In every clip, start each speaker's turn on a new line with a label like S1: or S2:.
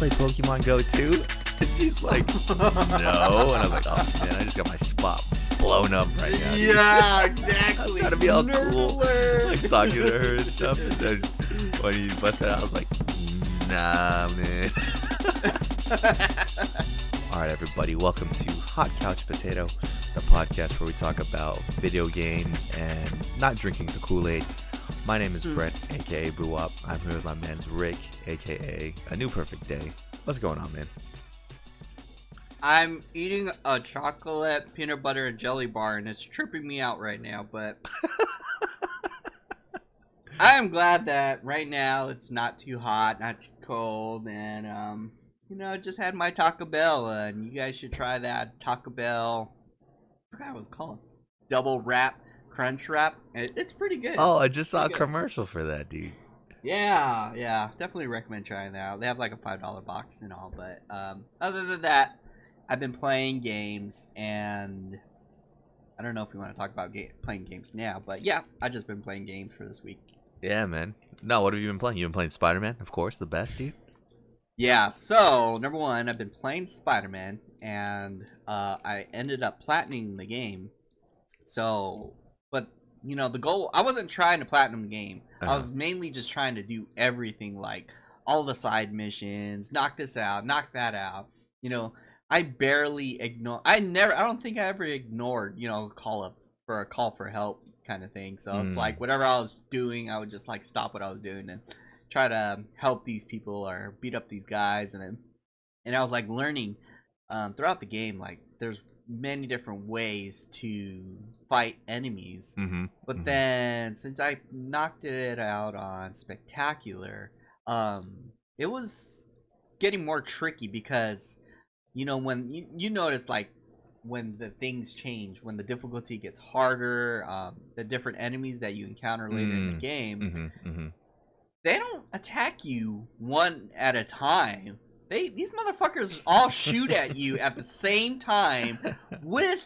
S1: play Pokemon Go too? And she's like, no. And I was like, oh man, I just got my spot blown up right now. Dude.
S2: Yeah, exactly.
S1: I'm trying to be all
S2: Nerd
S1: cool,
S2: alert.
S1: like talking to her and stuff. And then when he busted out, I was like, nah, man. All right, everybody, welcome to Hot Couch Potato, the podcast where we talk about video games and not drinking the Kool-Aid. My name is Brent, aka Boo-Wop. I'm here with my man's Rick, aka A New Perfect Day. What's going on, man?
S2: I'm eating a chocolate peanut butter and jelly bar, and it's tripping me out right now, but I am glad that right now it's not too hot, not too cold, and, just had my Taco Bell, and you guys should try that Taco Bell, I forgot what it was called, double wrap, crunch wrap. It's pretty good.
S1: Oh, I just saw a commercial for that, dude.
S2: Yeah, definitely recommend trying that out. They have like a $5 box and all, but other than that, I've been playing games, and I don't know if we want to talk about playing games now, but yeah, I've just been playing games for this week.
S1: Yeah, man. No, what have you been playing? You've been playing SpiderMan, of course, the best, dude.
S2: Yeah, so, number one, I've been playing SpiderMan, and I ended up platining the game. So, but, the goal, I wasn't trying to platinum the game. I was mainly just trying to do everything, like, all the side missions, knock this out, knock that out. I barely I don't think I ever ignored, a call for help kind of thing. So it's like whatever I was doing, I would just like stop what I was doing and try to help these people or beat up these guys. And I was like learning throughout the game, like there's many different ways to fight enemies. But then since I knocked it out on Spectacular, it was getting more tricky because when you notice, like, when the things change, when the difficulty gets harder, the different enemies that you encounter later in the game, they don't attack you one at a time. These motherfuckers all shoot at you at the same time with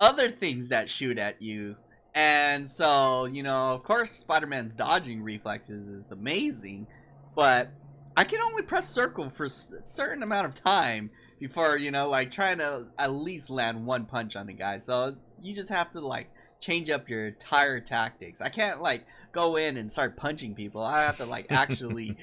S2: other things that shoot at you. And so, of course, Spider-Man's dodging reflexes is amazing, but I can only press circle for a certain amount of time before, like, trying to at least land one punch on the guy. So you just have to, like, change up your entire tactics. I can't, like, go in and start punching people. I have to, like, actually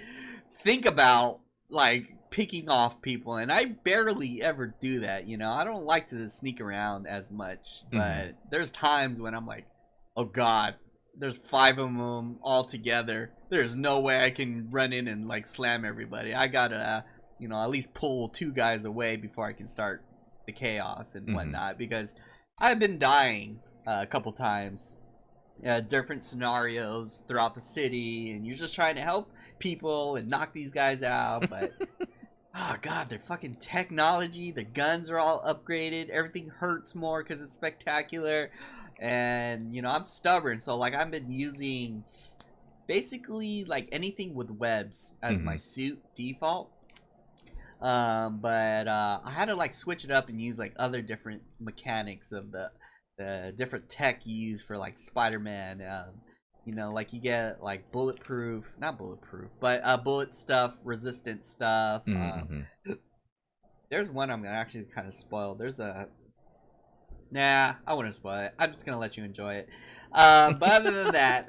S2: think about, like, picking off people. And I barely ever do that, I don't like to sneak around as much. But there's times when I'm like, oh, God, there's 5 of them all together. There's no way I can run in and, like, slam everybody. I gotta, at least pull 2 guys away before I can start the chaos and whatnot. Because I've been dying a couple times. Different scenarios throughout the city. And you're just trying to help people and knock these guys out. But, oh, God, their fucking technology. Their guns are all upgraded. Everything hurts more because it's Spectacular. And, I'm stubborn. So, like, I've been using basically, like, anything with webs as my suit default. But I had to, like, switch it up and use, like, other different mechanics of the different tech you use for, like, Spider-Man. Like, you get, like, not bulletproof, but bullet stuff, resistant stuff. There's one I'm gonna actually kind of spoil. Nah, I wouldn't spoil it. I'm just gonna let you enjoy it. But other than that,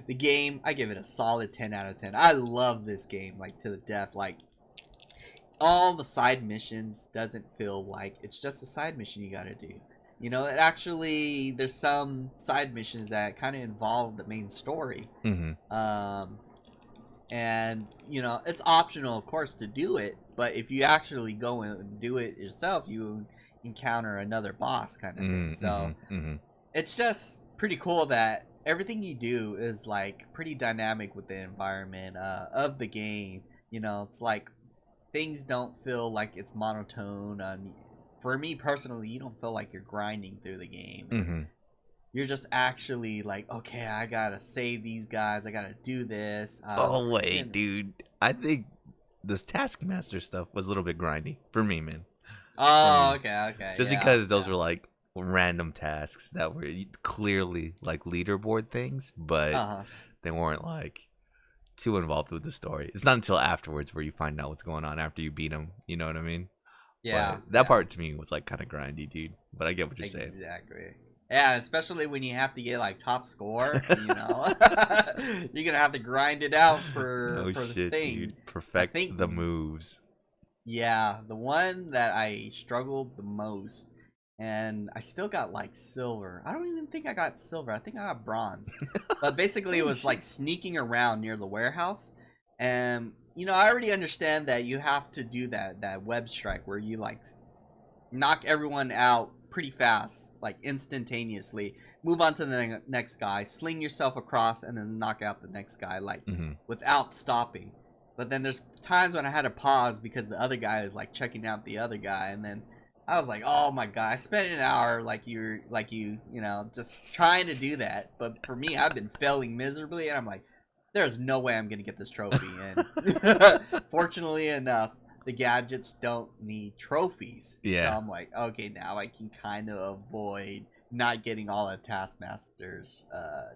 S2: the game, I give it a solid 10 out of 10. I love this game, like, to the death. Like, all the side missions doesn't feel like it's just a side mission you gotta do. It actually, there's some side missions that kind of involve the main story. And, it's optional, of course, to do it. But if you actually go and do it yourself, you encounter another boss kind of thing. So it's just pretty cool that everything you do is, like, pretty dynamic with the environment of the game. It's like things don't feel like it's monotone. For me personally, you don't feel like you're grinding through the game. You're just actually like, okay, I gotta save these guys, I gotta do this.
S1: Oh wait, dude, I think this Taskmaster stuff was a little bit grindy for me, man.
S2: Oh, okay.
S1: Just because those were, like, random tasks that were clearly, like, leaderboard things, but they weren't, like, too involved with the story. It's not until afterwards where you find out what's going on after you beat him. You know what I mean?
S2: Yeah.
S1: But that part to me was like kind of grindy, dude. But I get what you're saying.
S2: Exactly. Yeah, especially when you have to get like top score, you know, you're gonna have to grind it out for the thing.
S1: Dude. Perfect the moves.
S2: Yeah, the one that I struggled the most, and I still got like silver. I don't even think I got silver. I think I got bronze. But basically, it was like sneaking around near the warehouse, and you know, I already understand that you have to do that web strike where you like knock everyone out pretty fast, like instantaneously, move on to the next guy, sling yourself across, and then knock out the next guy, like without stopping. But then there's times when I had to pause because the other guy is like checking out the other guy, and then I was like, oh my god, I spent an hour like you know, just trying to do that. But for me, I've been failing miserably, and I'm like, there's no way I'm gonna get this trophy. And fortunately enough, the gadgets don't need trophies.
S1: Yeah.
S2: So I'm like, okay, now I can kind of avoid not getting all of Taskmaster's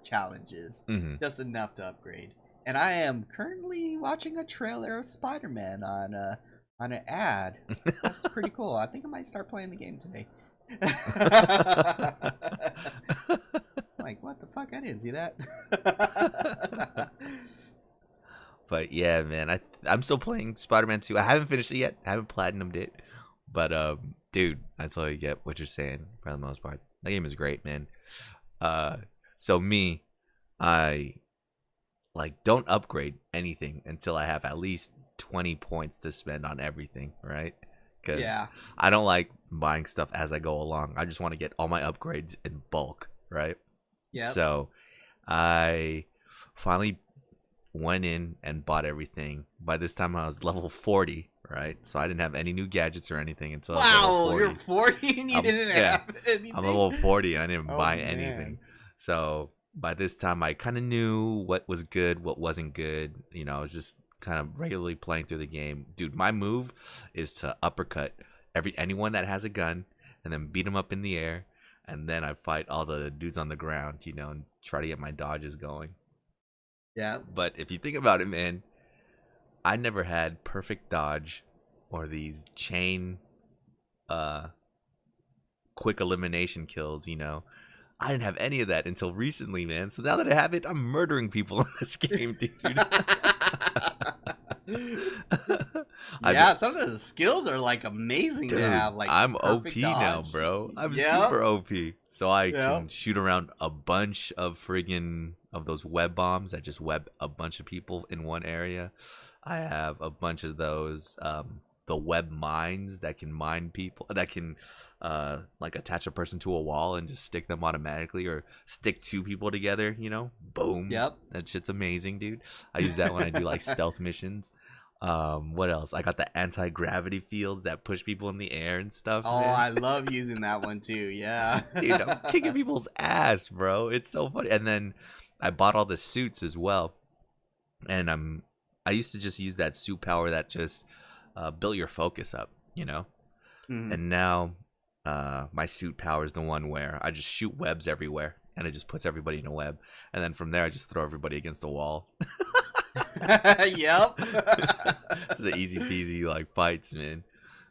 S2: challenges. Just enough to upgrade. And I am currently watching a trailer of Spider-Man on an ad. That's pretty cool. I think I might start playing the game today. Like, what the fuck? I didn't see that.
S1: But yeah, man, I'm still playing Spider-Man 2. I haven't finished it yet. I haven't platinumed it. But dude, I totally get what you're saying for the most part. That game is great, man. So me, I like don't upgrade anything until I have at least 20 points to spend on everything, right? Because I don't like buying stuff as I go along. I just want to get all my upgrades in bulk, right? Yeah. So I finally went in and bought everything. By this time I was level 40, right? So I didn't have any new gadgets or anything until I was level 40.
S2: You're 40 and you didn't have anything?
S1: I'm level 40. I didn't buy anything. So by this time I kind of knew what was good, what wasn't good. You know, I was just kind of regularly playing through the game. Dude, my move is to uppercut anyone that has a gun and then beat them up in the air, and then I fight all the dudes on the ground, you know, and try to get my dodges going.
S2: Yeah.
S1: But if you think about it, man, I never had perfect dodge or these chain quick elimination kills, you know. I didn't have any of that until recently, man. So now that I have it, I'm murdering people in this game, dude.
S2: Yeah, some of the skills are like amazing to have. Like,
S1: I'm OP
S2: dodge.
S1: now, bro. I'm super OP. So I can shoot around a bunch of those web bombs that just web a bunch of people in one area. I have a bunch of those the web mines that can mine people, that can like attach a person to a wall and just stick them automatically, or stick two people together, you know. Boom. Yep. That shit's amazing, dude. I use that when I do like stealth missions. What else? I got the anti-gravity fields that push people in the air and stuff.
S2: Oh, man. I love using that one too. Yeah.
S1: Dude, I'm kicking people's ass, bro. It's so funny. And then I bought all the suits as well. And I used to just use that suit power that just built your focus up, you know? And now my suit power is the one where I just shoot webs everywhere, and it just puts everybody in a web. And then from there, I just throw everybody against a wall.
S2: Yep.
S1: It's the easy peasy like fights, man.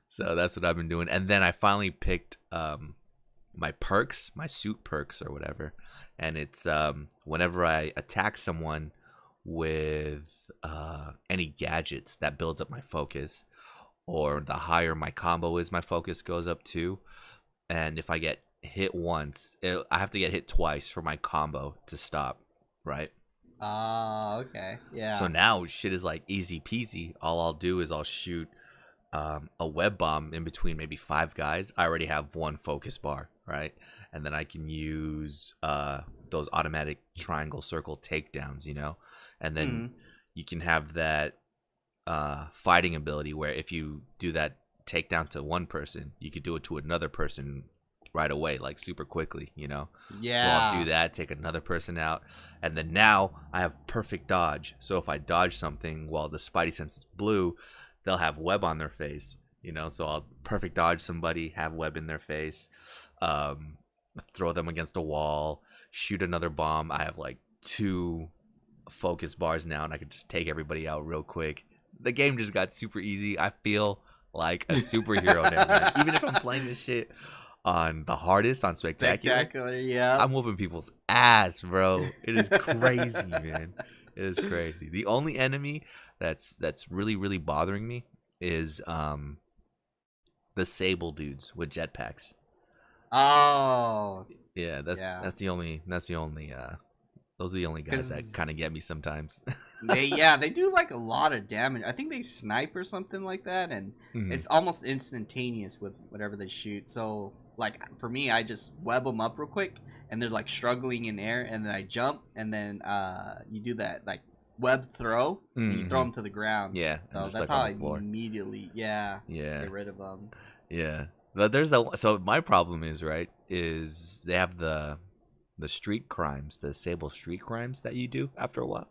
S1: So that's what I've been doing. And then I finally picked my perks, my suit perks or whatever. And it's whenever I attack someone with any gadgets, that builds up my focus. Or the higher my combo is, my focus goes up too. And if I get hit once, I have to get hit twice for my combo to stop, right?
S2: Oh, okay. Yeah.
S1: So now shit is like easy peasy. All I'll do is I'll shoot a web bomb in between maybe 5 guys. I already have 1 focus bar, right? And then I can use those automatic triangle circle takedowns, you know? And then you can have that fighting ability where if you do that takedown to one person, you could do it to another person right away, like super quickly, you know?
S2: Yeah.
S1: So I'll do that, take another person out, and then now I have perfect dodge. So if I dodge something while the Spidey sense is blue, they'll have web on their face, you know? So I'll perfect dodge somebody, have web in their face, throw them against a wall, shoot another bomb. I have like 2 focus bars now, and I can just take everybody out real quick. The game just got super easy. I feel like a superhero now, man. Even if I'm playing this shit on the hardest, on spectacular,
S2: yeah,
S1: I'm whooping people's ass, bro. It is crazy, man. It is crazy. The only enemy that's really really bothering me is the sable dudes with jetpacks.
S2: Oh,
S1: Yeah, that's the only those are the only guys that kind of get me sometimes.
S2: they do like a lot of damage. I think they snipe or something like that, and it's almost instantaneous with whatever they shoot. So like for me, I just web them up real quick, and they're like struggling in air, and then I jump, and then you do that like web throw, and you throw them to the ground.
S1: Yeah,
S2: so that's how I immediately get rid of them.
S1: Yeah, but so my problem is is they have the street crimes, the sable street crimes that you do after a while,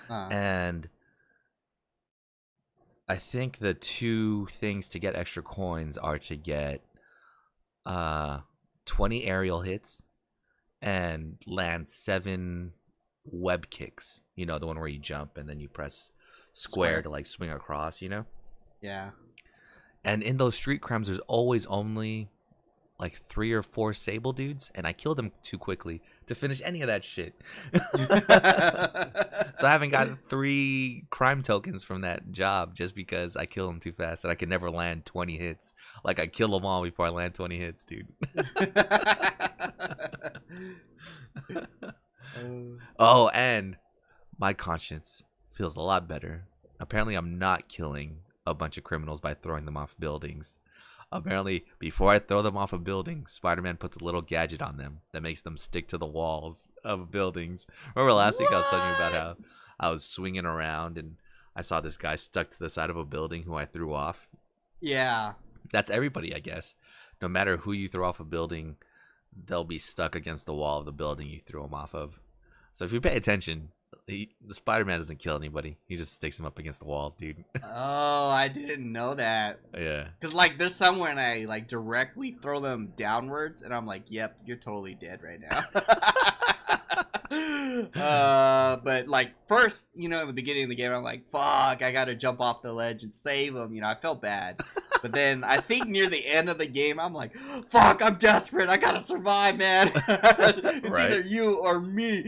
S1: and I think the two things to get extra coins are to get 20 aerial hits and land 7 web kicks. You know, the one where you jump and then you press square to like swing across, you know?
S2: Yeah.
S1: And in those street crimes, there's always only like 3 or 4 sable dudes, and I killed them too quickly to finish any of that shit. So I haven't gotten 3 crime tokens from that job just because I kill them too fast, and I can never land 20 hits. Like, I kill them all before I land 20 hits, dude. Oh, and my conscience feels a lot better. Apparently, I'm not killing a bunch of criminals by throwing them off buildings. Apparently, before I throw them off a building, Spider-Man puts a little gadget on them that makes them stick to the walls of buildings. Remember last week I was talking about how I was swinging around and I saw this guy stuck to the side of a building who I threw off?
S2: Yeah.
S1: That's everybody, I guess. No matter who you throw off a building, they'll be stuck against the wall of the building you threw them off of. So if you pay attention, the Spider-Man doesn't kill anybody. He just sticks them up against the walls, dude.
S2: Oh, I didn't know that.
S1: Yeah.
S2: Because, like, there's some when I, like, directly throw them downwards, and I'm like, yep, you're totally dead right now. But, like, first, you know, in the beginning of the game, I'm like, fuck, I gotta jump off the ledge and save them. You know, I felt bad. But then I think near the end of the game, I'm like, fuck, I'm desperate. I gotta survive, man. It's either you or me.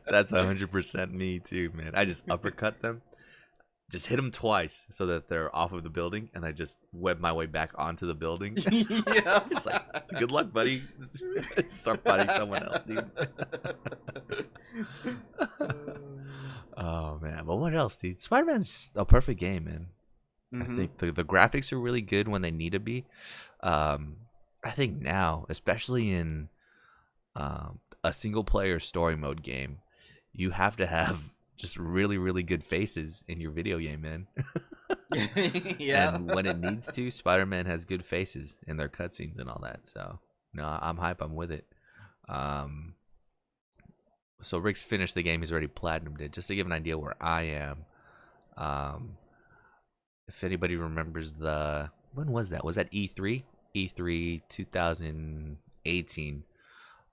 S1: That's 100% me too, man. I just uppercut them, just hit them twice so that they're off of the building, and I just web my way back onto the building.
S2: Yeah.
S1: Just like, good luck, buddy. Start fighting someone else, dude. Oh man, but what else, dude? Spider-Man's just a perfect game, man. I think the graphics are really good when they need to be. I think now, especially in a single player story mode game, you have to have just really really good faces in your video game, man.
S2: Yeah.
S1: And when it needs to, Spider-Man has good faces in their cutscenes and all that. So no, I'm hype. I'm with it. So Rick's finished the game. He's already platinumed it. Just to give an idea where I am. If anybody remembers when was that? Was that E3? E3 2018.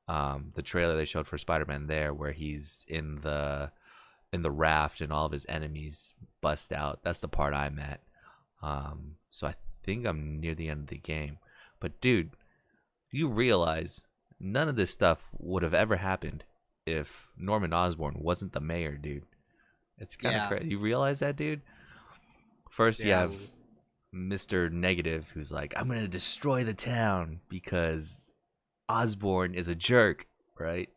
S1: The trailer they showed for Spider-Man there, where he's in the raft and all of his enemies bust out. That's the part I'm at. So I think I'm near the end of the game. But dude, you realize none of this stuff would have ever happened if Norman Osborn wasn't the mayor, dude. It's kind of crazy. You realize that, dude? First, you have Mr. Negative, who's like, I'm going to destroy the town because Osborn is a jerk, right?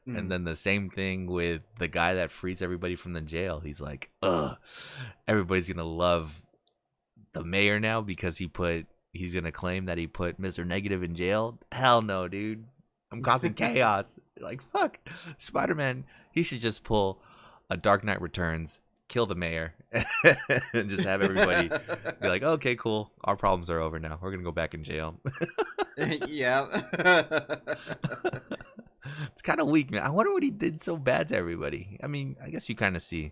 S1: And then the same thing with the guy that frees everybody from the jail. He's like, ugh, everybody's going to love the mayor now because he's going to claim that he put Mr. Negative in jail. Hell no, dude. I'm causing chaos. Like, fuck. Spider-Man, he should just pull a Dark Knight Returns, kill the mayor, and just have everybody be like, okay, cool. Our problems are over now. We're going to go back in jail.
S2: Yeah.
S1: It's kind of weak, man. I wonder what he did so bad to everybody. I mean, I guess you kind of see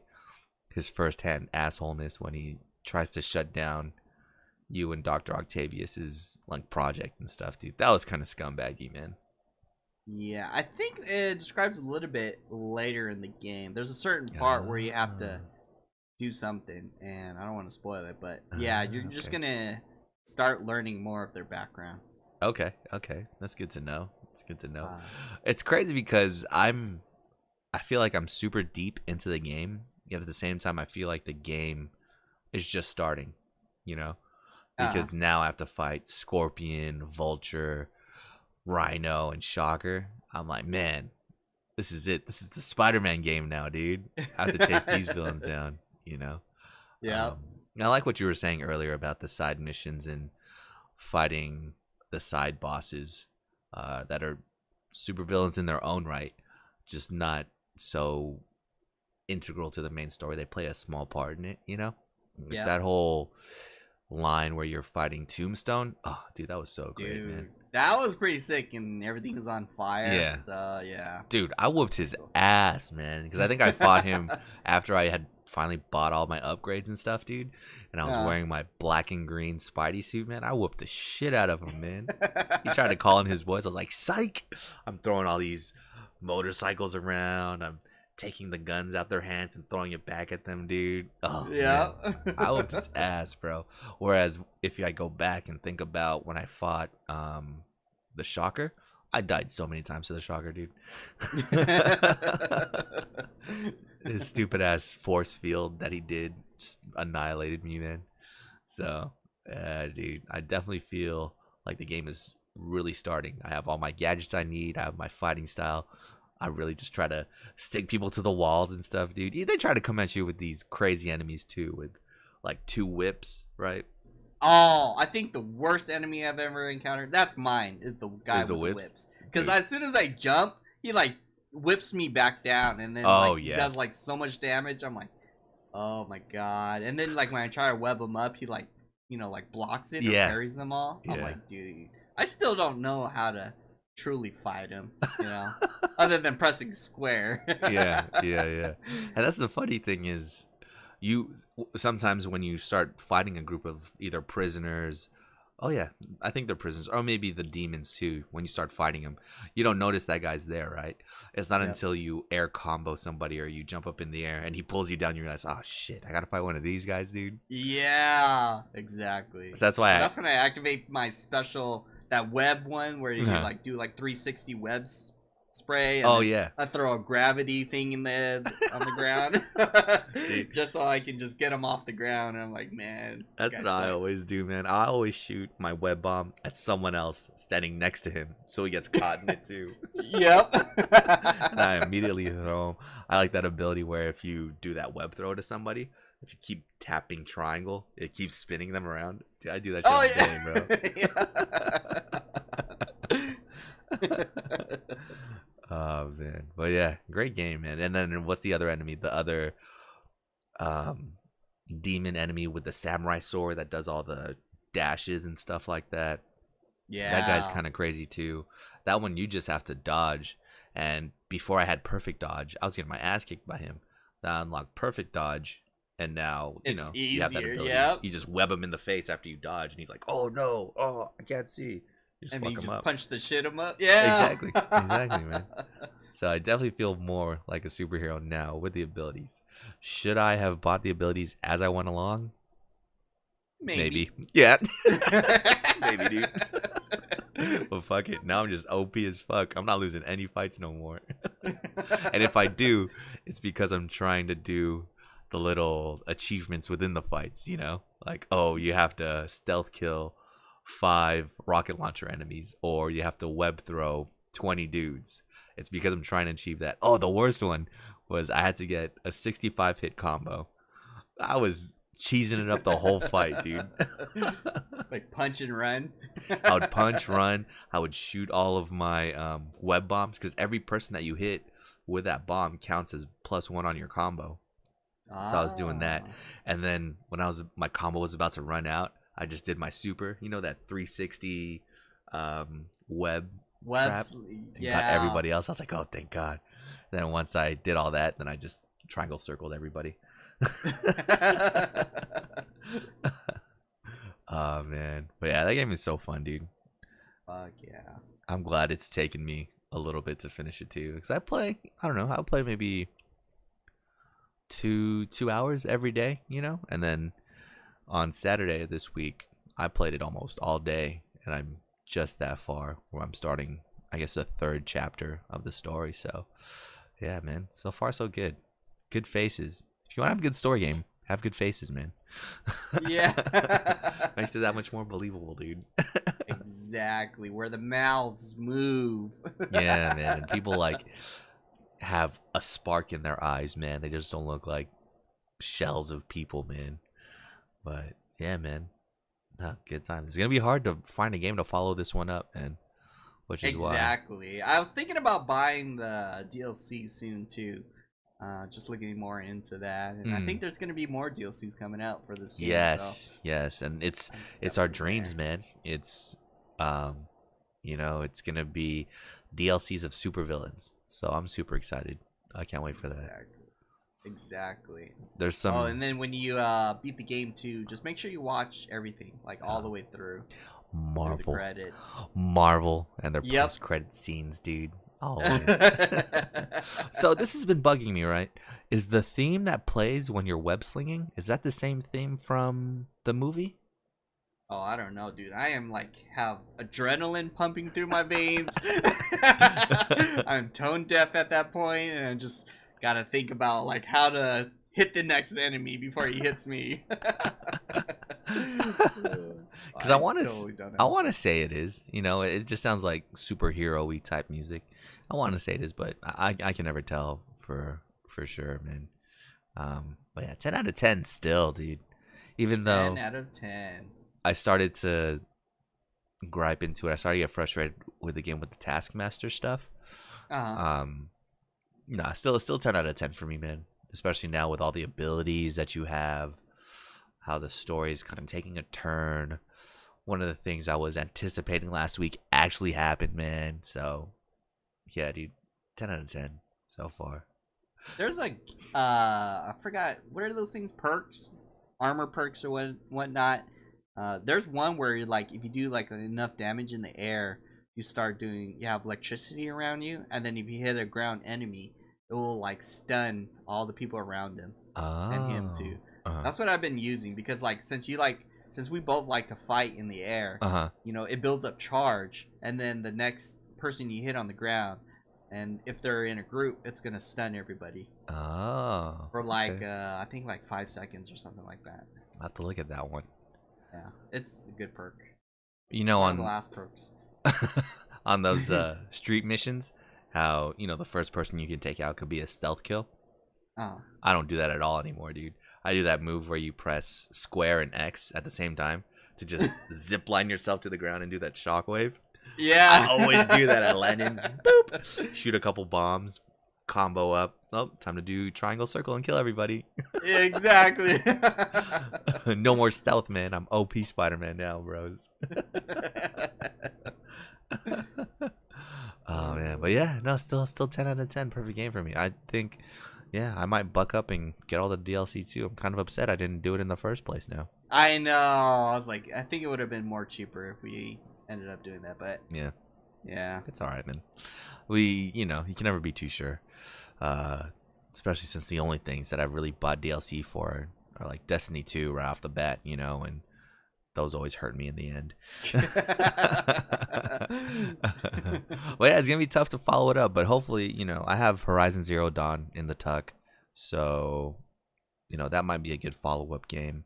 S1: his firsthand assholeness when he tries to shut down you and Dr. Octavius's like project and stuff, dude. That was kind of scumbaggy, man.
S2: Yeah, I think it describes a little bit later in the game. There's a certain part where you have to do something, and I don't want to spoil it, but yeah, you're just
S1: Okay.
S2: gonna start learning more of their background.
S1: Okay, that's good to know. It's good to know.
S2: Uh,
S1: It's crazy because I feel like I'm super deep into the game, yet at the same time I feel like the game is just starting, you know?
S2: uh,
S1: Because now I have to fight Scorpion, Vulture, Rhino, and Shocker. I'm like, man, this is it. This is the Spider-Man game now, dude. I have to chase these villains down, you know?
S2: yeah,
S1: I like what you were saying earlier about the side missions and fighting the side bosses that are super villains in their own right, just not so integral to the main story. They play a small part in it, you know? Like
S2: yeah,
S1: that whole line where you're fighting Tombstone. Oh, dude, that was so great, man.
S2: dude, that was pretty sick, and everything was on fire.
S1: Yeah.
S2: So yeah,
S1: Dude, I whooped his ass, man, because I think I fought him after I had finally bought all my upgrades and stuff, dude. And I was
S2: uh.
S1: wearing my black and green Spidey suit, man. I whooped the shit out of him, man. He tried to call in his voice. I was like, psych! I'm throwing all these motorcycles around. I'm taking the guns out their hands and throwing it back at them, dude. Oh,
S2: Yeah.
S1: man. I whooped his ass, bro. Whereas if I go back and think about when I fought the Shocker, I died so many times to the Shocker, dude. His stupid ass force field that he did just annihilated me, man. So, dude, I definitely feel like the game is really starting. I have all my gadgets I need. I have my fighting style. I really just try to stick people to the walls and stuff, dude. They try to come at you with these crazy enemies too, with like 2 whips, right?
S2: Oh, I think the worst enemy I've ever encountered, that's mine, is the guy
S1: Is the
S2: with the
S1: whips?
S2: whips. Because
S1: Dude.
S2: as soon as I jump, he like whips me back down and then
S1: Oh,
S2: like
S1: yeah.
S2: does like so much damage. I'm like, oh my god. And then like when I try to web him up, he like, like blocks it or
S1: Yeah.
S2: parries them all. I'm
S1: Yeah.
S2: like, dude, I still don't know how to truly fight him, other than pressing square.
S1: Yeah. And that's the funny thing is, you sometimes when you start fighting a group of either prisoners, oh yeah, I think they're prisoners, or maybe the demons too. When you start fighting them, you don't notice that guy's there, right? It's not
S2: Yep.
S1: until you air combo somebody or you jump up in the air and he pulls you down. You realize, oh shit, I gotta fight one of these guys, dude.
S2: Yeah, exactly.
S1: So that's why
S2: That's when I activate my special, that web one where you
S1: Uh-huh.
S2: like do like 360 webs spray. And
S1: Oh
S2: then
S1: yeah,
S2: I throw a gravity thing in the on the ground,
S1: See?
S2: just so I can just get them off the ground. And I'm like, man,
S1: that's
S2: this
S1: what
S2: guy
S1: I
S2: sucks.
S1: always do, man. I always shoot my web bomb at someone else standing next to him, so he gets caught in it too.
S2: Yep.
S1: And I immediately throw 'em. I like that ability where if you do that web throw to somebody, if you keep tapping triangle, it keeps spinning them around. Dude, I do that shit
S2: Oh
S1: all day, bro. Oh man, but yeah, great game, man. And then what's the other enemy? The other um demon enemy with the samurai sword that does all the dashes and stuff like that.
S2: Yeah.
S1: That guy's kind of crazy too. That one you just have to dodge. And before I had perfect dodge, I was getting my ass kicked by him. I unlocked perfect dodge, and now
S2: It's
S1: you have that
S2: easier,
S1: ability.
S2: yep.
S1: You just web him in the face after you dodge, and he's like, "Oh no, oh I can't see." You just
S2: And
S1: fuck
S2: you
S1: him
S2: just
S1: up.
S2: punch the shit him up. Yeah.
S1: Exactly, man. So I definitely feel more like a superhero now with the abilities. Should I have bought the abilities as I went along?
S2: Maybe.
S1: Yeah. Maybe, dude. Well, fuck it. Now I'm just OP as fuck. I'm not losing any fights no more. And if I do, it's because I'm trying to do the little achievements within the fights, Like, oh, you have to stealth kill 5 rocket launcher enemies, or you have to web throw 20 dudes. It's because I'm trying to achieve that. Oh, the worst one was I had to get a 65 hit combo. I was cheesing it up the whole fight, dude.
S2: Like punch and run.
S1: I would punch, run. I would shoot all of my web bombs, because every person that you hit with that bomb counts as +1 on your combo. So I was doing that, and then when my combo was about to run out, I just did my super. That 360 web
S2: Webs,
S1: trap, and
S2: yeah.
S1: got everybody else. I was like, oh, thank God. Then once I did all that, then I just triangle circled everybody. Oh man, but yeah, that game is so fun, dude.
S2: Fuck yeah.
S1: I'm glad it's taken me a little bit to finish it too. Because I don't know, I'll play maybe 2 hours every day, and then on Saturday this week, I played it almost all day, and I'm just that far where I'm starting, I guess, the third chapter of the story. So, yeah, man, so far so good. Good faces. If you want to have a good story game, have good faces, man.
S2: Yeah.
S1: Makes it that much more believable, dude.
S2: Exactly, where the mouths move.
S1: Yeah, man. And people like have a spark in their eyes, man. They just don't look like shells of people, man. But yeah, man. Good time. It's gonna be hard to find a game to follow this one up, man. Which is
S2: Exactly. I was thinking about buying the DLC soon too. Just looking more into that, and I think there's gonna be more DLCs coming out for this game.
S1: Yes, and it's our dreams, man. It's it's gonna be DLCs of supervillains. So I'm super excited. I can't wait for that.
S2: Exactly.
S1: There's some.
S2: Oh, and then when you beat the game too, just make sure you watch everything, like all the way through.
S1: Marvel.
S2: Through the credits.
S1: Marvel and their post-credit scenes, dude. Always. So this has been bugging me, right? Is the theme that plays when you're web slinging, is that the same theme from the movie?
S2: Oh, I don't know, dude. I am have adrenaline pumping through my veins. I'm tone deaf at that point, and I just gotta think about how to hit the next enemy before he hits me.
S1: Because I want to say it is. It just sounds like superhero-y type music. I want to say it is, but I can never tell for sure, man. But yeah, 10 out of 10 still, dude. Even though
S2: 10 out of 10.
S1: I started to gripe into it. I started to get frustrated with the game with the Taskmaster stuff. Still 10 out of 10 for me, man. Especially now with all the abilities that you have, how the story is kind of taking a turn. One of the things I was anticipating last week actually happened, man. So, yeah, dude, 10 out of 10 so far.
S2: There's I forgot, what are those things? Perks? Armor perks or whatnot. There's one where you're if you do enough damage in the air, you have electricity around you, and then if you hit a ground enemy, it will stun all the people around him and him too. That's what I've been using because since we both like to fight in the air, it builds up charge, and then the next person you hit on the ground, and if they're in a group, it's gonna stun everybody.
S1: Oh.
S2: For I think 5 seconds or something like that.
S1: I'll have to look at that one.
S2: Yeah, it's a good perk.
S1: On
S2: the last perks.
S1: on those street missions, how the first person you can take out could be a stealth kill. I don't do that at all anymore, dude. I do that move where you press square and X at the same time to just zip line yourself to the ground and do that shockwave.
S2: Yeah,
S1: I always do that at landings. Boop. Shoot a couple bombs, combo up. Oh, time to do triangle circle and kill everybody.
S2: Yeah, exactly.
S1: No more stealth, man. I'm OP Spider-Man now, bros. Oh man, but yeah, no, still 10 out of 10, perfect game for me. I think, yeah, I might buck up and get all the DLC too. I'm kind of upset I didn't do it in the first place now.
S2: I know. I was I think it would have been more cheaper if we ended up doing that, but yeah,
S1: it's all right, man. You can never be too sure, especially since the only things that I've really bought DLC for are Destiny 2 right off the bat, and those always hurt me in the end. Well, yeah, it's gonna be tough to follow it up, but hopefully, I have Horizon Zero Dawn in the tuck, so that might be a good follow-up game.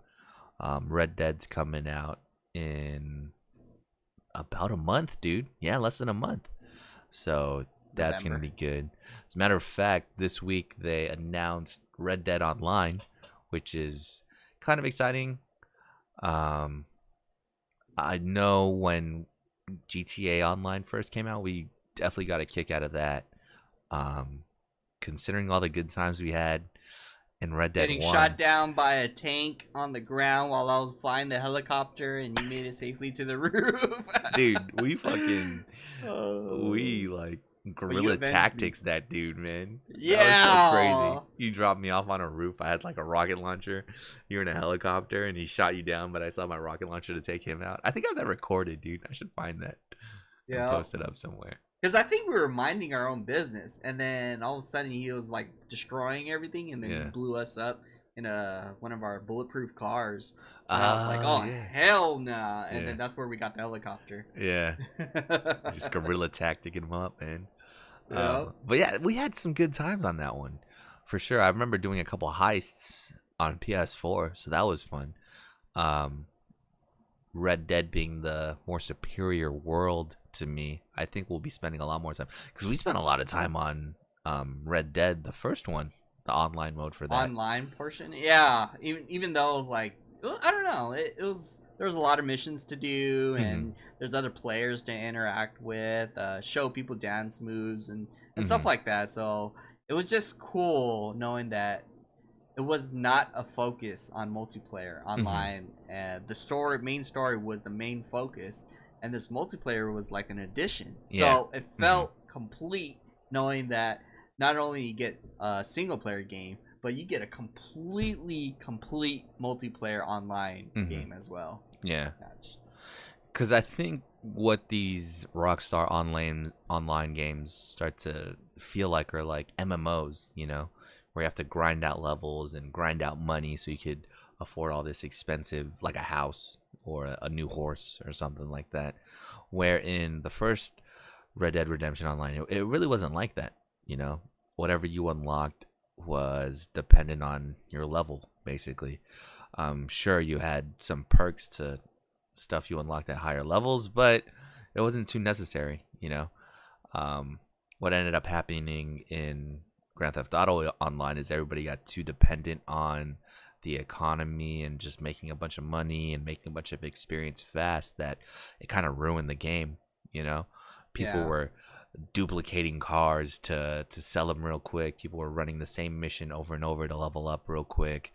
S1: Red Dead's coming out in about a month, dude. Yeah, less than a month. So that's going to be good. As a matter of fact, this week they announced Red Dead Online, which is kind of exciting. I know when GTA Online first came out, we definitely got a kick out of that. Considering all the good times we had in Red Dead 1.
S2: Getting shot down by a tank on the ground while I was flying the helicopter, and you made it safely to the roof.
S1: Dude, we fucking guerrilla tactics that dude, man.
S2: Yeah,
S1: that was so crazy. You dropped me off on a roof. I had a rocket launcher. You were in a helicopter, and he shot you down. But I saw my rocket launcher to take him out. I think I have that recorded, dude. I should find that. Yeah, post it up somewhere.
S2: Because I think we were minding our own business, and then all of a sudden he was like destroying everything, and then he blew us up in one of our bulletproof cars. And I was like, oh, hell no. Nah. And then that's where we got the helicopter.
S1: Yeah. Just guerrilla tacticing him up, man. But yeah, we had some good times on that one. For sure. I remember doing a couple heists on PS4, so that was fun. Red Dead being the more superior world to me, I think we'll be spending a lot more time. Because we spent a lot of time on Red Dead, the first one. The online mode for that.
S2: Online portion? Yeah. Even though it was like, I don't know. There was a lot of missions to do, and there's other players to interact with, show people dance moves and stuff like that. So it was just cool knowing that it was not a focus on multiplayer online. And the main story was the main focus, and this multiplayer was like an addition.
S1: Yeah.
S2: So it felt complete knowing that not only you get a single player game, but you get a complete multiplayer online game as well.
S1: Yeah. Because I think what these Rockstar online games start to feel like are like MMOs, you know, where you have to grind out levels and grind out money so you could afford all this expensive, like a house or a new horse or something like that. Where in the first Red Dead Redemption Online, it really wasn't like that, you know. Whatever you unlocked was dependent on your level, basically. Sure, you had some perks to stuff you unlocked at higher levels, but it wasn't too necessary, you know. What ended up happening in Grand Theft Auto Online is everybody got too dependent on the economy and just making a bunch of money and making a bunch of experience fast that it kind of ruined the game, you know. People were duplicating cars to sell them real quick. People were running the same mission over and over to level up real quick.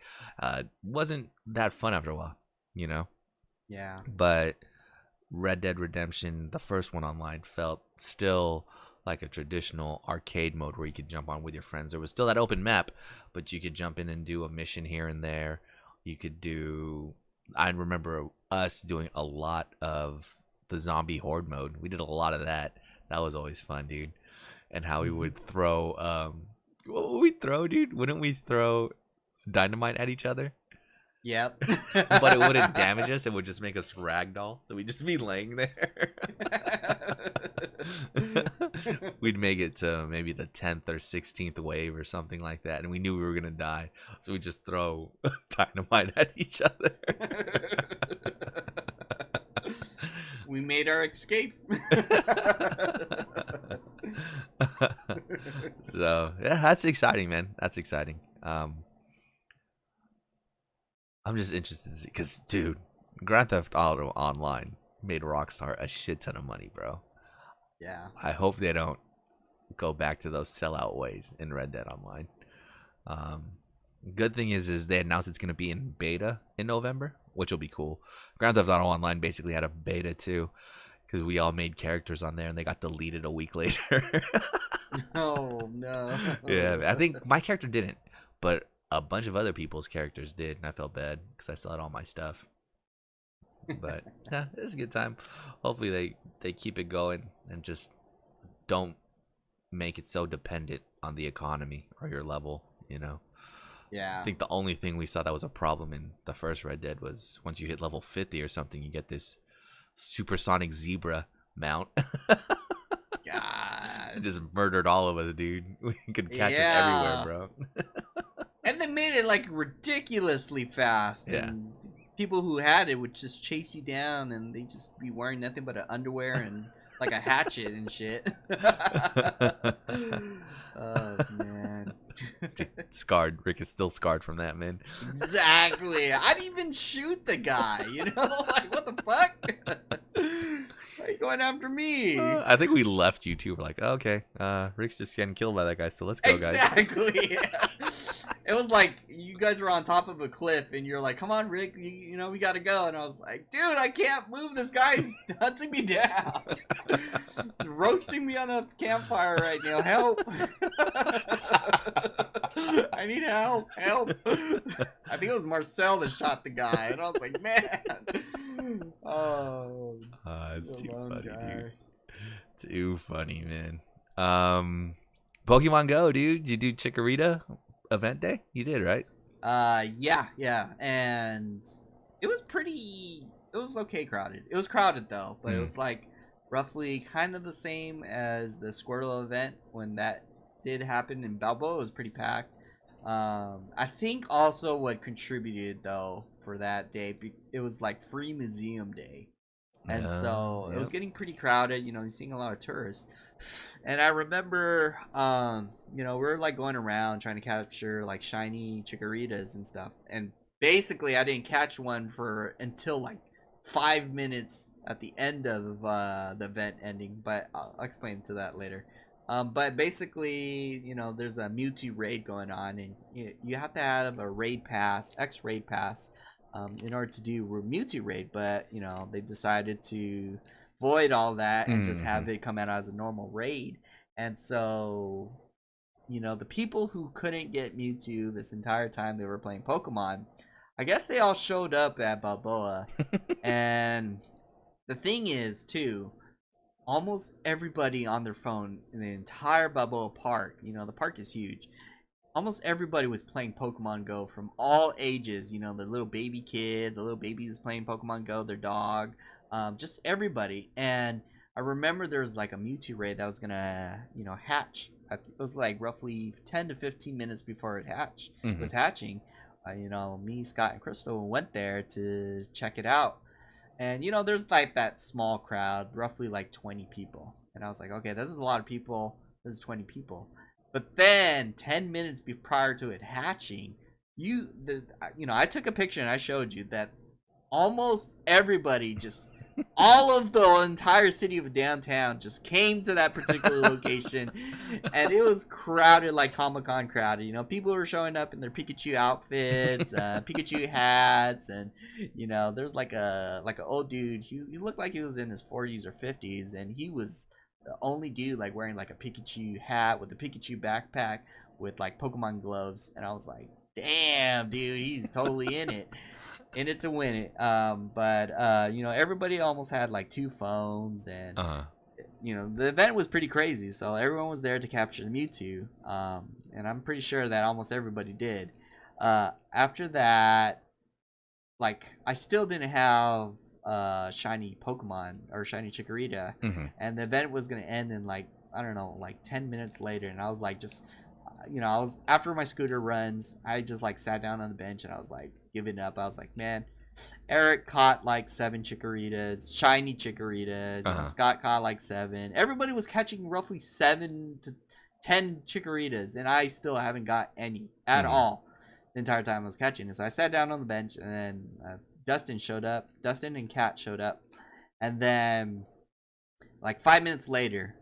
S1: Wasn't that fun after a while, you know.
S2: Yeah.
S1: But Red Dead Redemption, the first one online, felt still like a traditional arcade mode where you could jump on with your friends. There was still that open map, but you could jump in and do a mission here and there. You could do, I remember us doing a lot of the zombie horde mode. We did a lot of that. That was always fun, dude. And how we would throw, what would we throw, dude? Wouldn't we throw dynamite at each other?
S2: Yep.
S1: But it wouldn't damage us. It would just make us ragdoll. So we'd just be laying there. We'd make it to maybe the 10th or 16th wave or something like that. And we knew we were going to die. So we'd just throw dynamite at each other.
S2: We made our escapes.
S1: So, yeah, that's exciting, man. That's exciting. I'm just interested to see, because, dude, Grand Theft Auto Online made Rockstar a shit ton of money, bro.
S2: Yeah.
S1: I hope they don't go back to those sellout ways in Red Dead Online. Good thing is they announced it's going to be in beta in November, which will be cool. Grand Theft Auto Online basically had a beta too, because we all made characters on there and they got deleted a week later.
S2: Oh, no.
S1: Yeah, I think my character didn't, but a bunch of other people's characters did, and I felt bad because I still had all my stuff. But yeah, it was a good time. Hopefully they keep it going and just don't make it so dependent on the economy or your level, you know.
S2: Yeah.
S1: I think the only thing we saw that was a problem in the first Red Dead was once you hit level 50 or something, you get this supersonic zebra mount.
S2: God.
S1: It just murdered all of us, dude. We could catch us everywhere, bro.
S2: And they made it like ridiculously fast.
S1: Yeah.
S2: And people who had it would just chase you down, and they just be wearing nothing but an underwear and like a hatchet and shit. Oh, man.
S1: Scarred. Rick is still scarred from that, man.
S2: Exactly. I'd even shoot the guy, you know? Like, what the fuck? Why are you going after me?
S1: I think we left you two. We're like, oh, okay, Rick's just getting killed by that guy, so let's go, guys.
S2: Exactly. It was like you guys were on top of a cliff, and you're like, come on, Rick, you know, we gotta go. And I was like, dude, I can't move. This guy's hunting me down. He's roasting me on a campfire right now. Help. I need help. Help. I think it was Marcel that shot the guy. And I was like, man. Oh.
S1: It's too funny, dude. Too funny, man. Pokemon Go, dude. You do Chikorita event day? You did, right?
S2: Yeah, and it was okay crowded. It was crowded though, but it was like roughly kind of the same as the Squirtle event when that did happen in Balboa. It was pretty packed. I think also what contributed though for that day, it was like free museum day. And so it was getting pretty crowded. You're seeing a lot of tourists. And I remember, we're like going around trying to capture like shiny Chikoritas and stuff. And basically, I didn't catch one until like 5 minutes at the end of the event ending. But I'll explain to that later. But basically, there's a Mewtwo raid going on, and you have to have a raid pass, X raid pass. In order to do Mewtwo raid, but they decided to void all that and just have it come out as a normal raid. And so the people who couldn't get Mewtwo this entire time they were playing Pokemon, I guess they all showed up at Balboa. And the thing is too, almost everybody on their phone in the entire Balboa Park, the park is huge, almost everybody was playing Pokemon Go from all ages. The little baby kid, the little baby who's playing Pokemon Go, their dog, just everybody. And I remember there was like a Mewtwo raid that was gonna, hatch. It was like roughly 10 to 15 minutes before it was hatching. Me, Scott, and Crystal went there to check it out. And there's like that small crowd, roughly like 20 people. And I was like, okay, this is a lot of people. This is 20 people. But then 10 minutes prior to it hatching, I took a picture and I showed you that almost everybody all of the entire city of downtown just came to that particular location, and it was crowded like Comic-Con crowded. People were showing up in their Pikachu outfits, Pikachu hats, and there's like an old dude. He looked like he was in his 40s or 50s, and he was the only dude like wearing like a Pikachu hat with a Pikachu backpack with like Pokemon gloves, and I was like, damn, dude, he's totally in it. In it to win it. But everybody almost had like 2 phones, and the event was pretty crazy, so everyone was there to capture the Mewtwo, and I'm pretty sure that almost everybody did. After that, like, I still didn't have shiny Pokemon or shiny Chikorita, and the event was gonna end in like, I don't know, like 10 minutes later, and I was like, I was after my scooter runs, I just like sat down on the bench and I was like giving up. I was like, man, Eric caught like 7 Chikoritas, shiny Chikoritas. Scott caught like 7. Everybody was catching roughly 7 to 10 Chikoritas, and I still haven't got any at all the entire time I was catching. So I sat down on the bench, and then Dustin and Kat showed up, and then like 5 minutes later,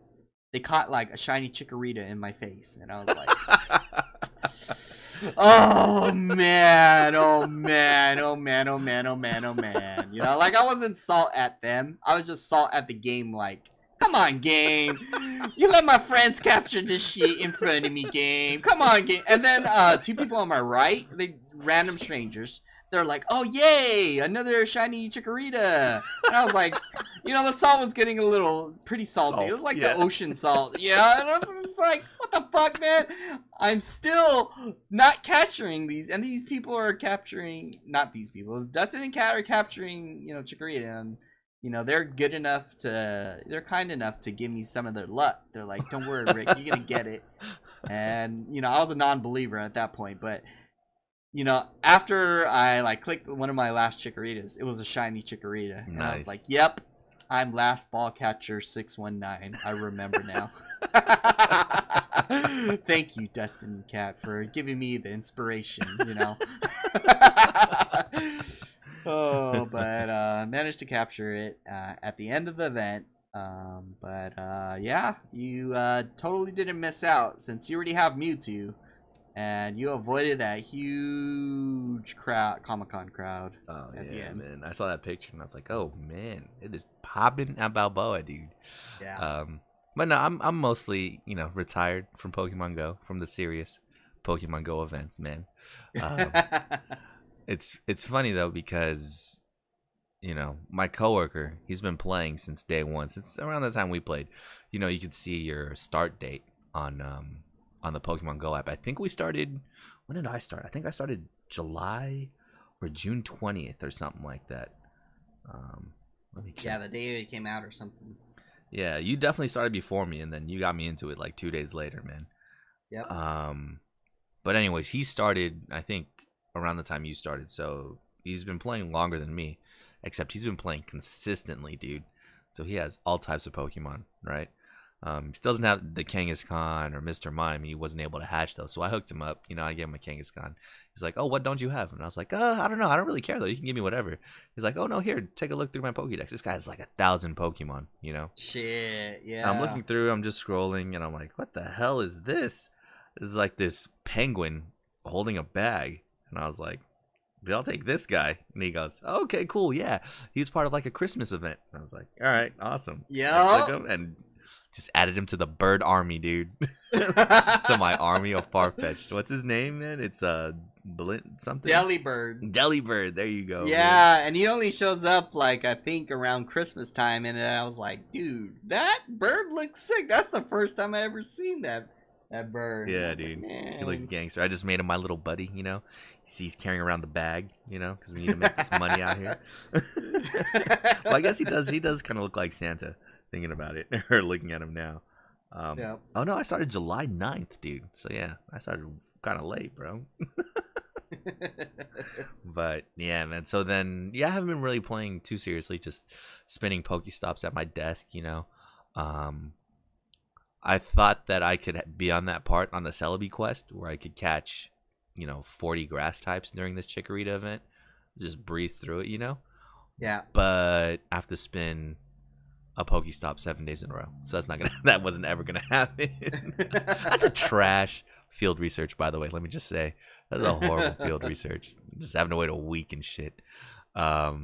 S2: they caught like a shiny Chikorita in my face, and I was like, oh man. Like, I wasn't salt at them. I was just salt at the game. Like, come on, game. You let my friends capture this shit in front of me, game. Come on, game. And then 2 people on my right, random strangers. They're like, oh, yay, another shiny Chikorita. And I was like, the salt was getting a little pretty salty. It was like the ocean salt. Yeah, and I was just like, what the fuck, man? I'm still not capturing these. And these people are capturing, not these people. Dustin and Kat are capturing, Chikorita. And, they're kind enough to give me some of their luck. They're like, don't worry, Rick, you're going to get it. And, I was a non-believer at that point, but after I like clicked one of my last Chikoritas, it was a shiny Chikorita. And I was like, yep, I'm last ball catcher 619. I remember now. Thank you, Dustin and Kat, for giving me the inspiration, But managed to capture it at the end of the event. Yeah, you totally didn't miss out since you already have Mewtwo. And you avoided that huge Comic-Con crowd.
S1: Oh, at the end. Man. I saw that picture and I was like, oh, man, it is popping at Balboa, dude.
S2: Yeah.
S1: But no, I'm mostly, retired from Pokemon Go, from the serious Pokemon Go events, man. It's funny, though, because, my coworker, he's been playing since day one, since around the time we played. You could see your start date on the Pokemon Go app. I think we started. When did I start? I think I started July or June 20th or something like that. Let me check.
S2: Yeah, the day it came out or something.
S1: Yeah, you definitely started before me, and then you got me into it like 2 days later, man.
S2: Yep.
S1: But anyways, he started, I think, around the time you started, so he's been playing longer than me, except he's been playing consistently, dude. So he has all types of Pokemon, right? He still doesn't have the Kangaskhan or Mr. Mime. He wasn't able to hatch, though, so I hooked him up. I gave him a Kangaskhan. He's like, oh, what don't you have? And I was like, I don't know. I don't really care, though. You can give me whatever. He's like, oh, no, here, take a look through my Pokédex. This guy has like 1,000 Pokemon,
S2: Shit, yeah.
S1: I'm looking through, I'm just scrolling, and I'm like, what the hell is this? This is like this penguin holding a bag. And I was like, dude, I'll take this guy. And he goes, okay, cool, yeah. He's part of like a Christmas event. And I was like, all right, awesome.
S2: Yeah.
S1: I took him and just added him to the bird army, dude. To my army of Farfetch'd. What's his name, man? It's something. Delibird. There you go.
S2: Yeah, man. And he only shows up like I think around Christmas time, and I was like, dude, that bird looks sick. That's the first time I ever seen that bird.
S1: Yeah, dude. Like, he looks gangster. I just made him my little buddy. He's carrying around the bag. Because we need to make this money out here. Well, I guess he does. He does kind of look like Santa. Thinking about it or looking at him now.
S2: Yeah.
S1: Oh no, I started July 9th, dude. So yeah, I started kind of late, bro. But yeah, man. So then, I haven't been really playing too seriously. Just spinning Pokestops at my desk. I thought that I could be on that part on the Celebi quest where I could catch, 40 grass types during this Chikorita event. Just breeze through it,
S2: Yeah.
S1: But I have to spin a Pokestop 7 days in a row. So that wasn't ever gonna happen. That's a trash field research, by the way. Let me just say. That's a horrible field research. Just having to wait a week and shit. But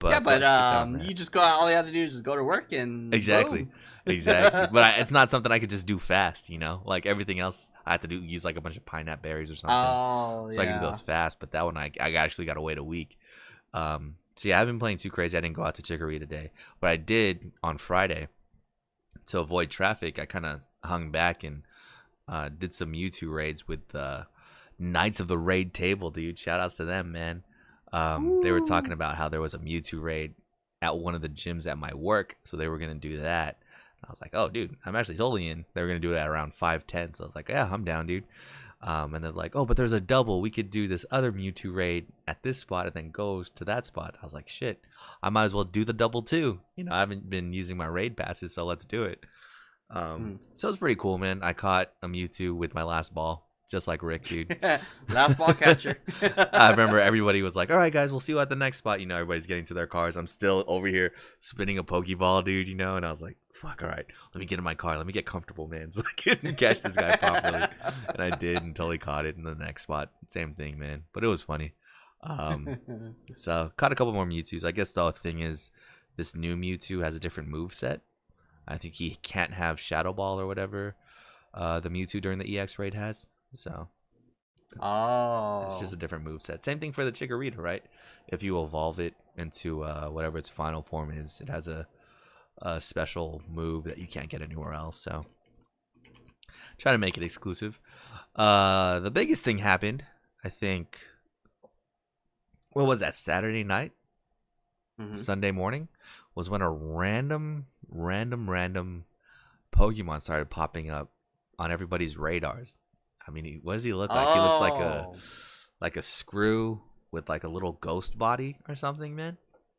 S2: you just go out, all you have to do is just go to work and
S1: exactly.
S2: boom.
S1: Exactly. But it's not something I could just do fast, Like everything else I have to use like a bunch of pineapple berries or something.
S2: Oh,
S1: so I can do those fast, but that one I actually gotta wait a week. So yeah, I've been playing too crazy. I didn't go out to Chicory today, but I did on Friday. To avoid traffic, I kind of hung back and did some Mewtwo raids with the Knights of the Raid table, dude. Shout outs to them, man. They were talking about how there was a Mewtwo raid at one of the gyms at my work, so they were gonna do that. I was like, oh, dude, I'm actually totally in. They were gonna do it at around 5:10, so I was like, yeah, I'm down, dude. And they're like, oh, but there's a double. We could do this other Mewtwo raid at this spot and then goes to that spot. I was like, shit, I might as well do the double too. I haven't been using my raid passes, so let's do it. So it's pretty cool, man. I caught a Mewtwo with my last ball, just like Rick, dude.
S2: Last ball catcher.
S1: I remember everybody was like, all right, guys, we'll see you at the next spot. Everybody's getting to their cars. I'm still over here spinning a Pokeball, dude, and I was like, fuck, all right, let me get in my car. Let me get comfortable, man, so I can catch this guy properly. And I did and totally caught it in the next spot. Same thing, man. But it was funny. So caught a couple more Mewtwo's. I guess the thing is this new Mewtwo has a different move set. I think he can't have Shadow Ball or whatever the Mewtwo during the EX raid has. So it's just a different move set. Same thing for the Chikorita, right? If you evolve it into whatever its final form is, it has a special move that you can't get anywhere else. So try to make it exclusive. The biggest thing happened, I think. What was that? Saturday night, Sunday morning, was when a random Pokemon started popping up on everybody's radars. I mean, what does he look like? He looks like a screw with like a little ghost body or something, man.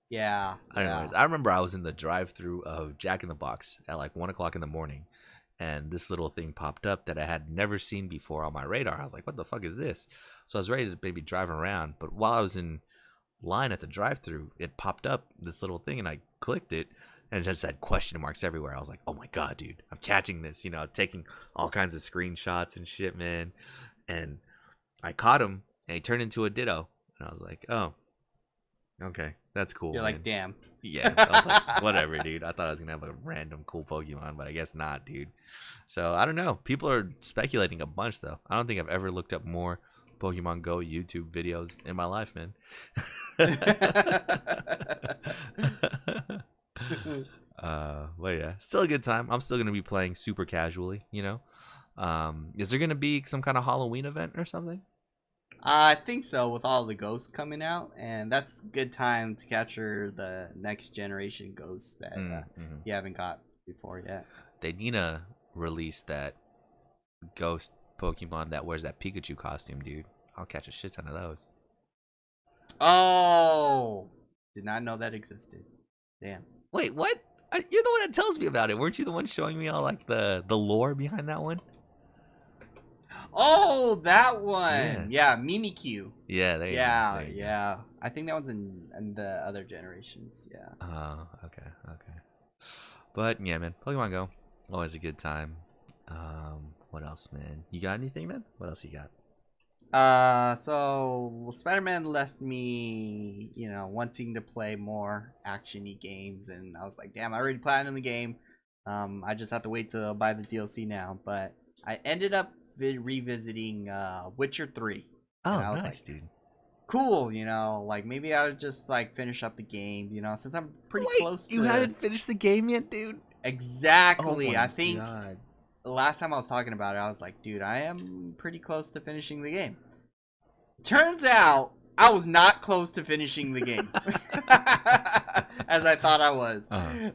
S2: Yeah.
S1: Anyways, I remember I was in the drive-thru of Jack in the Box at like 1 o'clock in the morning, and this little thing popped up that I had never seen before on my radar. I was like, what the fuck is this? So I was ready to maybe drive around, but while I was in line at the drive-thru, it popped up, this little thing, and I clicked it, and it just had question marks everywhere. I was like, oh my god, dude, I'm catching this. Taking all kinds of screenshots and shit, man. And I caught him, and he turned into a Ditto. And I was like, oh, okay, that's cool.
S2: You're
S1: man.
S2: like, damn.
S1: Yeah, I was like, whatever, dude. I thought I was going to have a random cool Pokemon, but I guess not, dude. So, I don't know. People are speculating a bunch, though. I don't think I've ever looked up more Pokemon Go YouTube videos in my life, man. But yeah, still a good time. I'm still gonna be playing super casually, you know. Is there gonna be some kind of Halloween event or something?
S2: I think so, with all the ghosts coming out, and that's a good time to capture the next generation ghosts that you haven't got before yet.
S1: They need to release that ghost Pokemon that wears that Pikachu costume, dude. I'll catch a shit ton of those.
S2: Oh, did not know that existed. Damn.
S1: Wait, what? You're the one that tells me about it. Weren't you the one showing me all like the lore behind that one?
S2: Oh, that one. Yeah, Mimikyu.
S1: Yeah, there you go.
S2: Yeah. I think that one's in the other generations. Yeah.
S1: Oh, okay. But yeah, man, Pokemon Go, always a good time. What else, man? You got anything, man? What else you got?
S2: So Spider-Man left me, wanting to play more action-y games, and I was like, damn, I already platinumed the game. I just have to wait to buy the DLC now. But I ended up revisiting Witcher 3.
S1: Oh,
S2: and I was
S1: nice,
S2: like,
S1: dude.
S2: Cool, like maybe I would just like finish up the game, since I'm pretty close to.
S1: You haven't finished the game yet, dude?
S2: Exactly.
S1: Oh
S2: I think
S1: God.
S2: the last time I was talking about it, I was like, dude, I am pretty close to finishing the game. Turns out I was not close to finishing the game as I thought I was.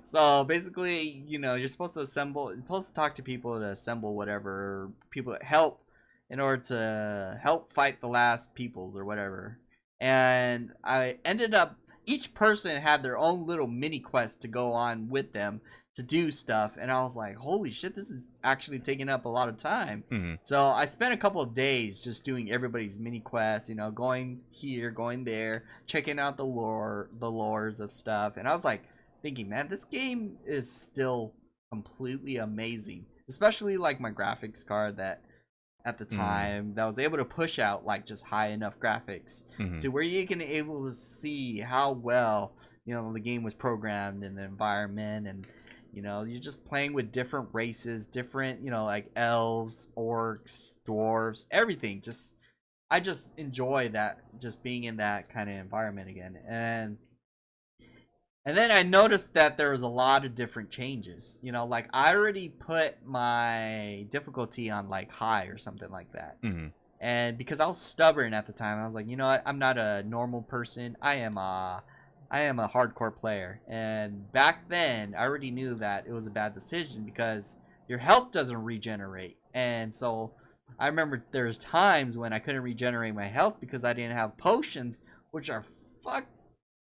S2: So basically, you're supposed to talk to people to assemble whatever people help in order to help fight the last peoples or whatever. And I ended up, each person had their own little mini quest to go on with them to do stuff, and I was like, holy shit, this is actually taking up a lot of time. So I spent a couple of days just doing everybody's mini quests, going here, going there, checking out the lores of stuff, and I was like thinking, man, this game is still completely amazing, especially like my graphics card that at the time that was able to push out like just high enough graphics to where you can able to see how well the game was programmed in the environment, and you're just playing with different races, different like elves, orcs, dwarves, everything. I just enjoy that, just being in that kind of environment again. And then I noticed that there was a lot of different changes. Like I already put my difficulty on like high or something like that. And because I was stubborn at the time, I was like, you know what? I'm not a normal person. I am a hardcore player. And back then, I already knew that it was a bad decision because your health doesn't regenerate. And so I remember there's times when I couldn't regenerate my health because I didn't have potions, which are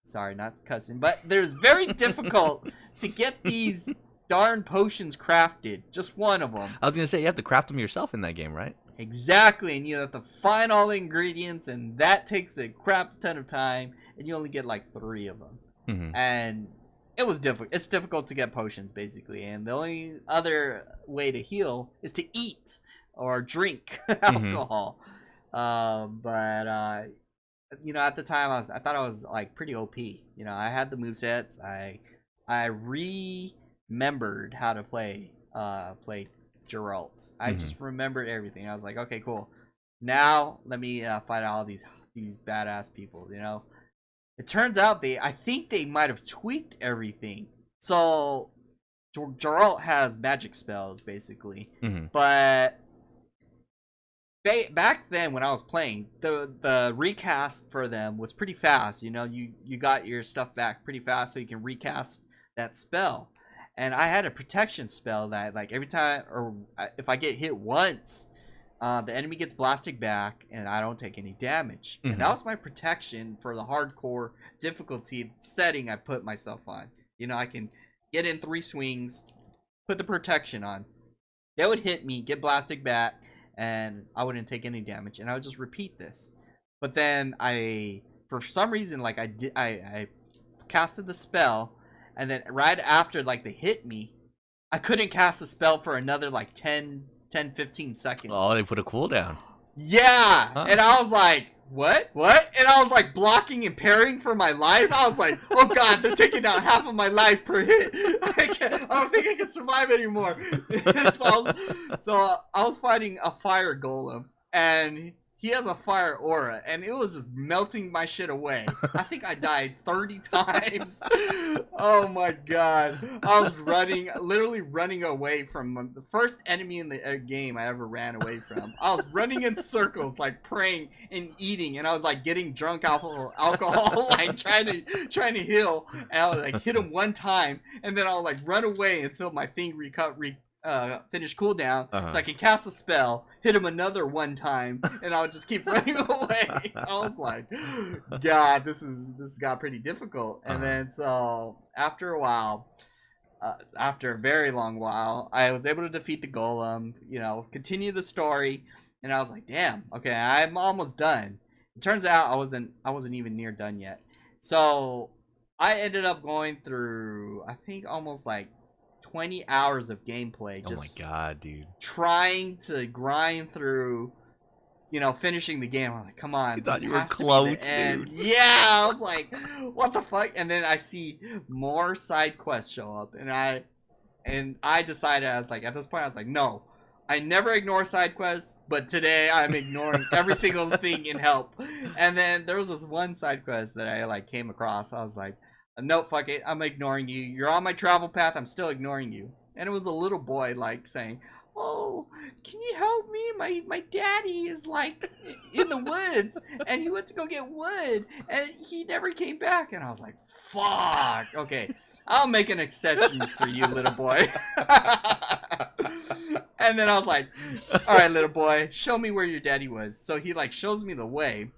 S2: sorry, not cussing, but there's very difficult to get these darn potions crafted. Just one of them.
S1: I was gonna say, you have to craft them yourself in that game, right?
S2: Exactly, and you have to find all the ingredients, and that takes a crap ton of time, and you only get like 3 of them. And it was difficult. It's difficult to get potions, basically, and the only other way to heal is to eat or drink alcohol. But at the time I thought I was like pretty OP. I had the movesets. I remembered how to play Geralt. I just remembered everything. I was like, okay, cool. Now let me fight all these badass people. It turns out I think they might have tweaked everything. So Geralt has magic spells basically, but back then when I was playing, the recast for them was pretty fast. You got your stuff back pretty fast, so you can recast that spell. And I had a protection spell that like every time, or if I get hit once, the enemy gets blasted back and I don't take any damage. And that was my protection for the hardcore difficulty setting I put myself on. I can get in 3 swings, put the protection on. They would hit me, get blasted back, and I wouldn't take any damage, and I would just repeat this. But then for some reason, like I casted the spell, and then right after like they hit me, I couldn't cast the spell for another like 10-15 seconds.
S1: Oh, they put a cooldown.
S2: Yeah, and I was like, what? And I was like blocking and parrying for my life. I was like, oh god, they're taking out half of my life per hit. I don't think I can survive anymore. So I was fighting a fire golem, and he has a fire aura, and it was just melting my shit away. I think I died 30 times. Oh my god. I was literally running away from the first enemy in the game I ever ran away from. I was running in circles, like praying and eating, and I was like getting drunk alcohol, like trying to heal. And I would like hit him one time, and then I'll like run away until my thing finish cooldown, so I can cast a spell, hit him another one time, and I would just keep running away. I was like, God, this got pretty difficult. And then so after a while, after a very long while, I was able to defeat the golem, you know, continue the story, and I was like, damn, okay, I'm almost done. It turns out I wasn't even near done yet. So I ended up going through, I think, almost like 20 hours of gameplay. Just
S1: oh my god, dude.
S2: Trying to grind through, you know, finishing the game. I'm like, come on.
S1: You thought you were close, dude.
S2: Yeah, I was like, what the fuck? And then I see more side quests show up, and I decided, I was like, at this point, I was like, no. I never ignore side quests, but today I'm ignoring every single thing in help. And then there was this one side quest that I like came across. I was like, no, fuck it, I'm ignoring you. You're on my travel path, I'm still ignoring you. And it was a little boy like saying, oh, can you help me? My daddy is like in the woods, and he went to go get wood, and he never came back. And I was like, fuck. Okay, I'll make an exception for you, little boy. And then I was like, all right, little boy, show me where your daddy was. So he like shows me the way,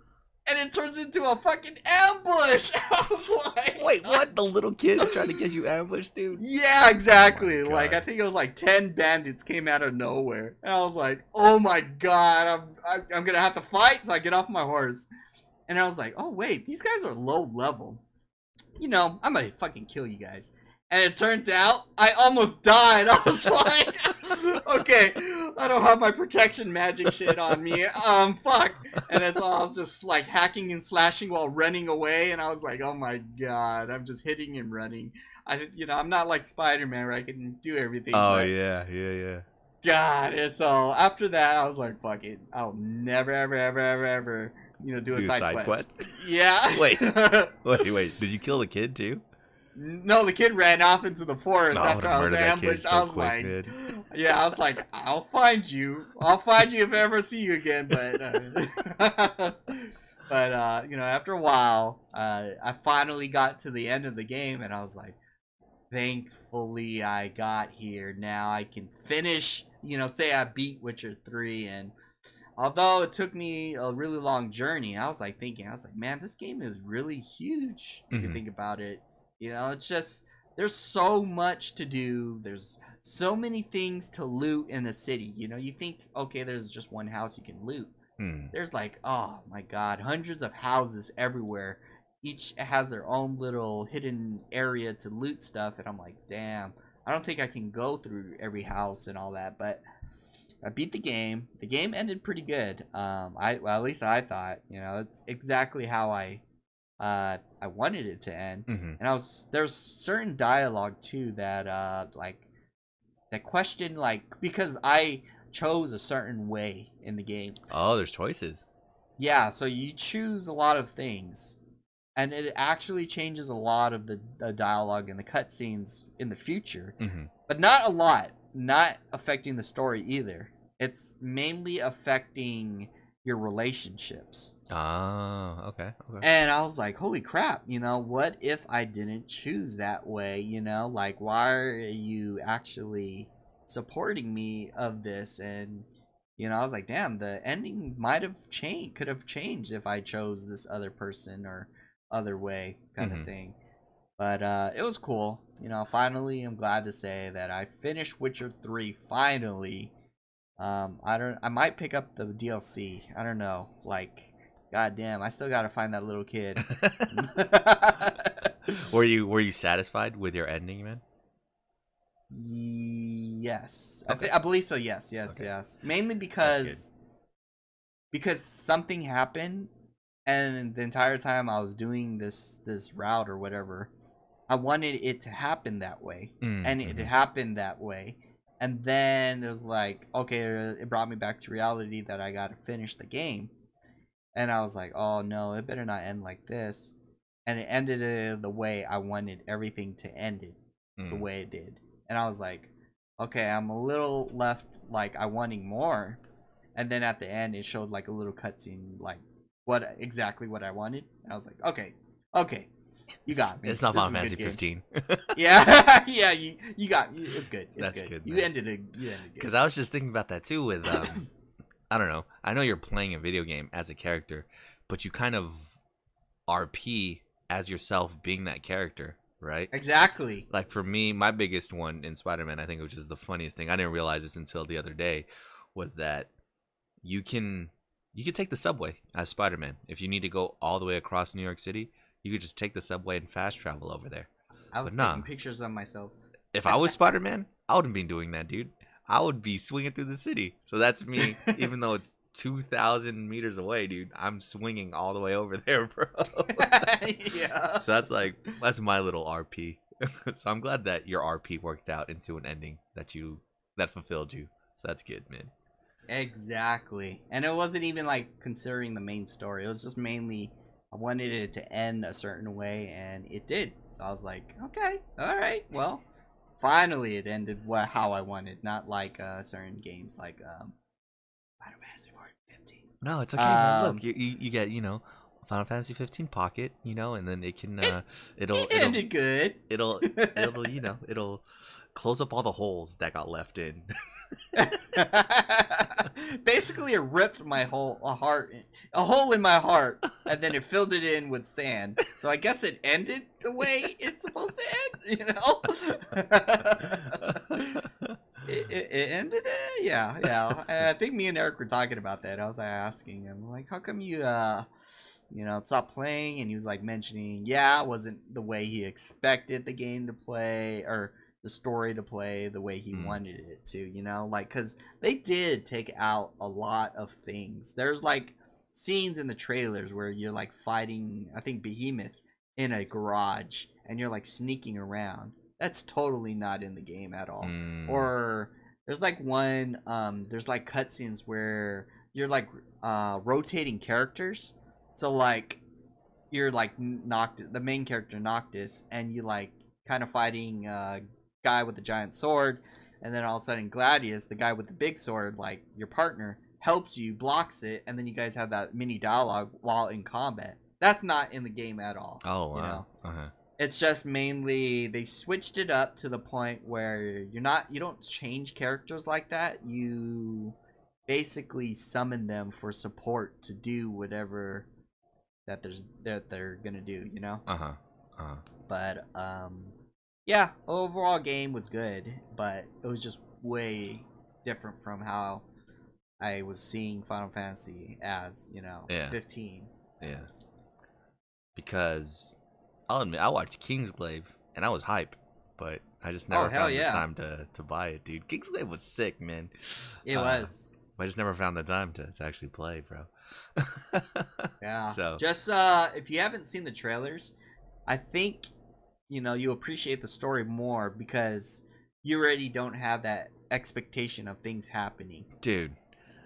S2: and it turns into a fucking ambush. I was like,
S1: wait, what? The little kid trying to get you ambushed, dude?
S2: Yeah, exactly.
S1: Oh
S2: like, I think it was like 10 bandits came out of nowhere. And I was like, oh my god, I'm gonna have to fight. So I get off my horse. And I was like, oh wait, these guys are low level. You know, I'm gonna fucking kill you guys. And it turns out I almost died. I was like, okay, I don't have my protection magic shit on me. Fuck. And it's all, I was just like hacking and slashing while running away. And I was like, oh my god, I'm just hitting and running. I'm not like Spider-Man where I can do everything.
S1: Oh, yeah.
S2: God. And so after that, I was like, fuck it. I'll never, ever, do a side quest. Yeah.
S1: Wait. Did you kill the kid too?
S2: No, the kid ran off into the forest after I was ambushed. I was like, yeah, I was like, I'll find you if I ever see you again. But, after a while, I finally got to the end of the game, and I was like, thankfully I got here. Now I can finish, say I beat Witcher 3, and although it took me a really long journey, I was like, man, this game is really huge if you think about it. It's just, there's so much to do. There's so many things to loot in the city. You think, okay, there's just one house you can loot. There's like, oh my god, hundreds of houses everywhere. Each has their own little hidden area to loot stuff. And I'm like, damn, I don't think I can go through every house and all that. But I beat the game. The game ended pretty good. At least I thought, it's exactly how I wanted it to end. And there's certain dialogue too that that question, because I chose a certain way in the game.
S1: Oh, there's choices.
S2: Yeah, so you choose a lot of things, and it actually changes a lot of the dialogue and the cutscenes in the future. But not a lot, not affecting the story either. It's mainly affecting your relationships.
S1: Ah, okay.
S2: And I was like, holy crap, what if I didn't choose that way? Why are you actually supporting me of this? And I was like, damn, the ending could have changed if I chose this other person or other way kind of thing. But it was cool. Finally, I'm glad to say that I finished Witcher 3 finally. I might pick up the DLC. I don't know. God damn, I still gotta find that little kid.
S1: Were you satisfied with your ending, man?
S2: Yes.
S1: Okay.
S2: I believe so. Yes. Mainly because something happened, and the entire time I was doing this route or whatever, I wanted it to happen that way, and it happened that way. And then it was like, okay, it brought me back to reality that I gotta finish the game. And I was like, oh no, it better not end like this. And it ended the way I wanted everything to end it, the way it did. And I was like, okay, I'm a little left, like, I wanting more. And then at the end, it showed like a little cutscene, like exactly what I wanted. And I was like, okay, you got me.
S1: It's not
S2: This
S1: Final
S2: is a
S1: Fantasy
S2: good game.
S1: 15.
S2: Yeah, yeah, you got. It's good. It's
S1: That's good,
S2: You
S1: man.
S2: ended it. You ended it.
S1: Because I was just thinking about that too. With I don't know. I know you're playing a video game as a character, but you kind of RP as yourself being that character, right?
S2: Exactly.
S1: Like for me, my biggest one in Spider-Man, I think, which is the funniest thing. I didn't realize this until the other day, was that you can take the subway as Spider-Man. If you need to go all the way across New York City, you could just take the subway and fast travel over there.
S2: I was taking pictures of myself.
S1: If I was Spider-Man, I wouldn't be doing that, dude. I would be swinging through the city. So that's me, even though it's 2,000 meters away, dude. I'm swinging all the way over there, bro.
S2: Yeah.
S1: So that's my little RP. So I'm glad that your RP worked out into an ending that fulfilled you. So that's good, man.
S2: Exactly. And it wasn't even like considering the main story. It was just mainly I wanted it to end a certain way, and it did. So I was like, okay, all right, well, finally it ended how I wanted, not like certain games like Final Fantasy 15.
S1: No, it's okay, man. Look, you get Final Fantasy 15 Pocket, and then it can
S2: It ended good.
S1: It'll it'll close up all the holes that got left in.
S2: Basically, it ripped my a hole in my heart, and then it filled it in with sand. So I guess it ended the way it's supposed to end, it ended it, yeah. And I think me and Eric were talking about that. I was asking him, like, how come you stopped playing? And he was like mentioning, yeah, it wasn't the way he expected the game to play, or the story to play the way he wanted it to, like, because they did take out a lot of things. There's like scenes in the trailers where you're like fighting, I think, Behemoth in a garage, and you're like sneaking around. That's totally not in the game at all. Or there's like there's like cutscenes where you're like rotating characters. So like you're like the main character Noctis, and you like kind of fighting guy with the giant sword, and then all of a sudden Gladius, the guy with the big sword, like your partner, helps you, blocks it, and then you guys have that mini dialogue while in combat. That's not in the game at all.
S1: Oh wow.
S2: It's just mainly they switched it up to the point where you don't change characters like that. You basically summon them for support to do whatever that they're gonna do, But yeah, overall game was good, but it was just way different from how I was seeing Final Fantasy as, 15.
S1: Yes. Because I'll admit, I watched Kingsglaive and I was hype, but I just never found the time to buy it, dude. Kingsglaive was sick, man.
S2: It was.
S1: I just never found the time to actually play, bro.
S2: Yeah.
S1: So
S2: just if you haven't seen the trailers, I think you appreciate the story more because you already don't have that expectation of things happening,
S1: dude.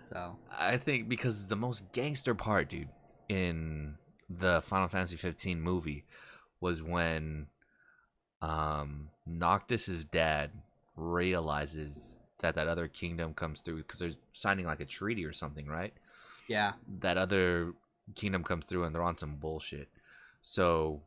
S2: So
S1: I think because the most gangster part, dude, in the Final Fantasy 15 movie was when Noctis's dad realizes that other kingdom comes through, because they're signing like a treaty or something, right?
S2: Yeah.
S1: That other kingdom comes through and they're on some bullshit. So,